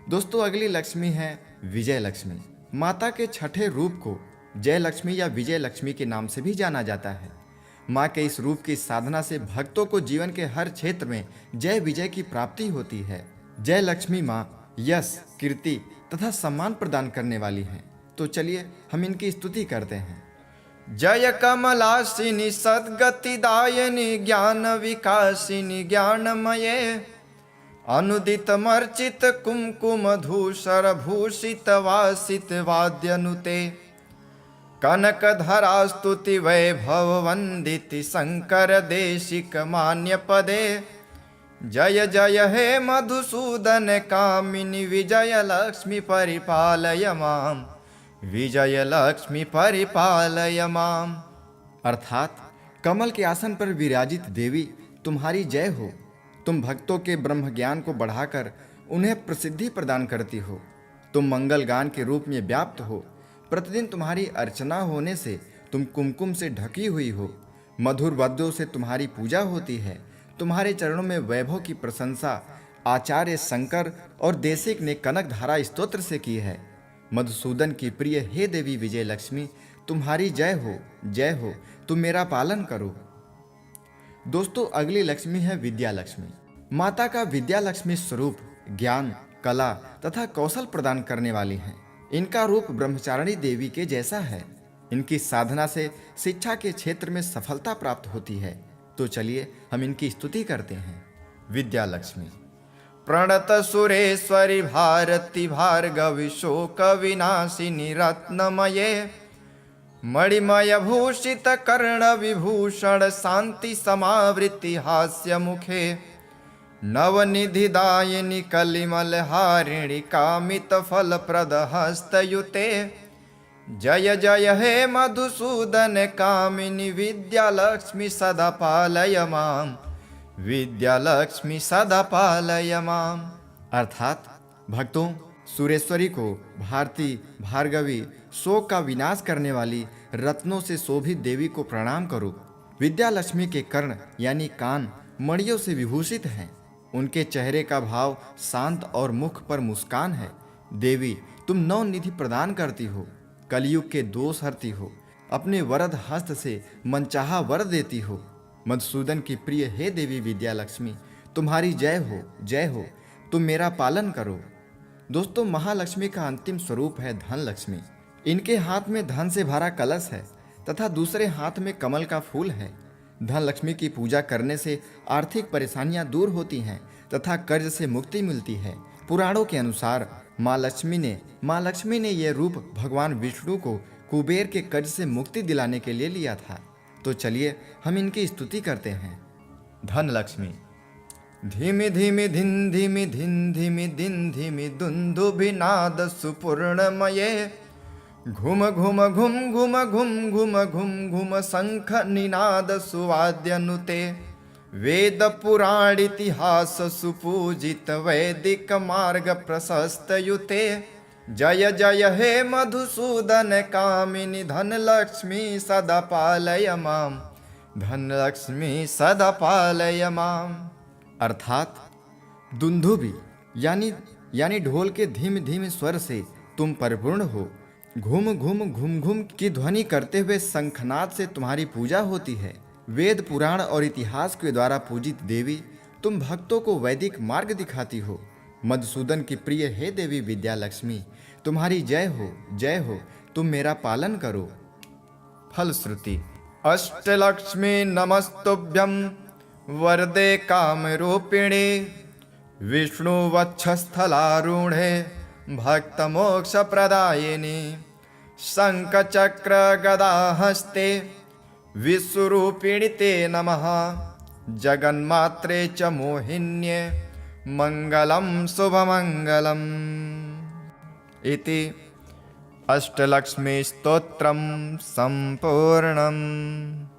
दोस्तों, अगली लक्ष्मी है विजय लक्ष्मी। माता के छठे रूप को जय लक्ष्मी या विजय लक्ष्मी के नाम से भी जाना जाता है। माँ के इस रूप की साधना से भक्तों को जीवन के हर क्षेत्र में जय विजय की प्राप्ति होती है। जय लक्ष्मी माँ यश, कीर्ति तथा सम्मान प्रदान करने वाली हैं। तो चलिए हम इनकी स्तुति करते हैं। जय कमलासिनी सद्गतिदायिनी ज्ञान विकासिनी ज्ञानमये, अनुदित मर्चित कुमकुम धूसर भूषित वासित वाद्यनुते, कनक धरा स्तुति वैभव वंदित शंकर देशिक मान्य पदे, जय जय हे मधुसूदन कामिनी विजय लक्ष्मी परिपालय माम, विजय लक्ष्मी परिपालय माम। अर्थात कमल के आसन पर विराजित देवी तुम्हारी जय हो। तुम भक्तों के ब्रह्म ज्ञान को बढ़ाकर उन्हें प्रसिद्धि प्रदान करती हो। तुम मंगल गान के रूप में व्याप्त हो। प्रतिदिन तुम्हारी अर्चना होने से तुम कुमकुम से ढकी हुई हो। मधुर वाद्यों से तुम्हारी पूजा होती है। तुम्हारे चरणों में वैभव की प्रशंसा आचार्य शंकर और देशिक ने कनक धारा स्तोत्र से की है। मधुसूदन की प्रिय हे देवी विजय लक्ष्मी, तुम्हारी जय हो, जय हो। तुम मेरा पालन करो। दोस्तों, अगली लक्ष्मी है विद्या लक्ष्मी। माता का विद्या लक्ष्मी स्वरूप ज्ञान, कला तथा कौशल प्रदान करने वाली है। इनका रूप ब्रह्मचारिणी देवी के जैसा है। इनकी साधना से शिक्षा के क्षेत्र में सफलता प्राप्त होती है। तो चलिए हम इनकी स्तुति करते हैं। विद्या लक्ष्मी। प्रणत सुरेश्वरी भारती भार्गवी शोक विनाशिनी रत्नमये, मणिमय भूषित कर्ण विभूषण शांति समावृत्ति हास्य मुखे, नवनिधिदायिनी कलिमल हारिणी कामित फल प्रद हस्तयुते, जय जय हे मधुसूदन कामिनी विद्या लक्ष्मी सदा पालय माम, विद्या लक्ष्मी सदा पालय माम। अर्थात भक्तों, सुरेश्वरी को भारती, भार्गवी, शोक का विनाश करने वाली रत्नों से शोभित देवी को प्रणाम करो। विद्या लक्ष्मी के कर्ण यानी कान मणियों से विभूषित हैं। उनके चेहरे का भाव शांत और मुख पर मुस्कान है। देवी, तुम नवनिधि प्रदान करती हो, कलयुग के दोष हरती हो, अपने वरद हस्त से मनचाहा वर देती हो। मधुसूदन की प्रिय हे देवी विद्या लक्ष्मी, तुम्हारी जय हो, जय हो। तुम मेरा पालन करो। दोस्तों, महालक्ष्मी का अंतिम स्वरूप है धन लक्ष्मी। इनके हाथ में धन से भरा कलश है तथा दूसरे हाथ में कमल का फूल है। धन लक्ष्मी की पूजा करने से आर्थिक परेशानियां दूर होती हैं तथा कर्ज से मुक्ति मिलती है। पुराणों के अनुसार माँ लक्ष्मी ने यह रूप भगवान विष्णु को कुबेर के कर्ज से मुक्ति दिलाने के लिए लिया था। तो चलिए हम इनकी स्तुति करते हैं। धन लक्ष्मी। धीमि धीमि धिन धीमि धिन धीमि दिन धीमि दुन्दुभिनाद सुपूर्णमये, घुम घुम घुम घुम घुम घुम घुम घुम शंख निनाद सुवाद्यनुते, वेद पुराण इतिहास सुपूजित वैदिक मार्ग प्रशस्त युते, जय जय हे मधुसूदन कामिनी धन लक्ष्मी सदा पालय माम, धन लक्ष्मी सदा पालय माम। अर्थात दुंदुभि यानी ढोल के धीमे धीमे स्वर से तुम परिपूर्ण हो। घूम घूम की ध्वनि करते हुए शंखनाद से तुम्हारी पूजा होती है। वेद पुराण और इतिहास के द्वारा पूजित देवी, तुम भक्तों को वैदिक मार्ग दिखाती हो। मधुसूदन की प्रिय हे देवी विद्या लक्ष्मी, तुम्हारी जय हो, जय हो। तुम मेरा पालन करो। फलश्रुति। अष्टलक्ष्मी नमस्तुभ्यं वरदे कामरूपिणे, विष्णुवक्षस्थलारूढे भक्तमोक्षप्रदायिनी, शङ्खचक्र गदाहस्ते विश्वरूपिणि ते नमः, जगन्मात्रे च मोहिन्ये मङ्गलं शुभमङ्गलम्। इति अष्टलक्ष्मी स्तोत्रं सम्पूर्णम्।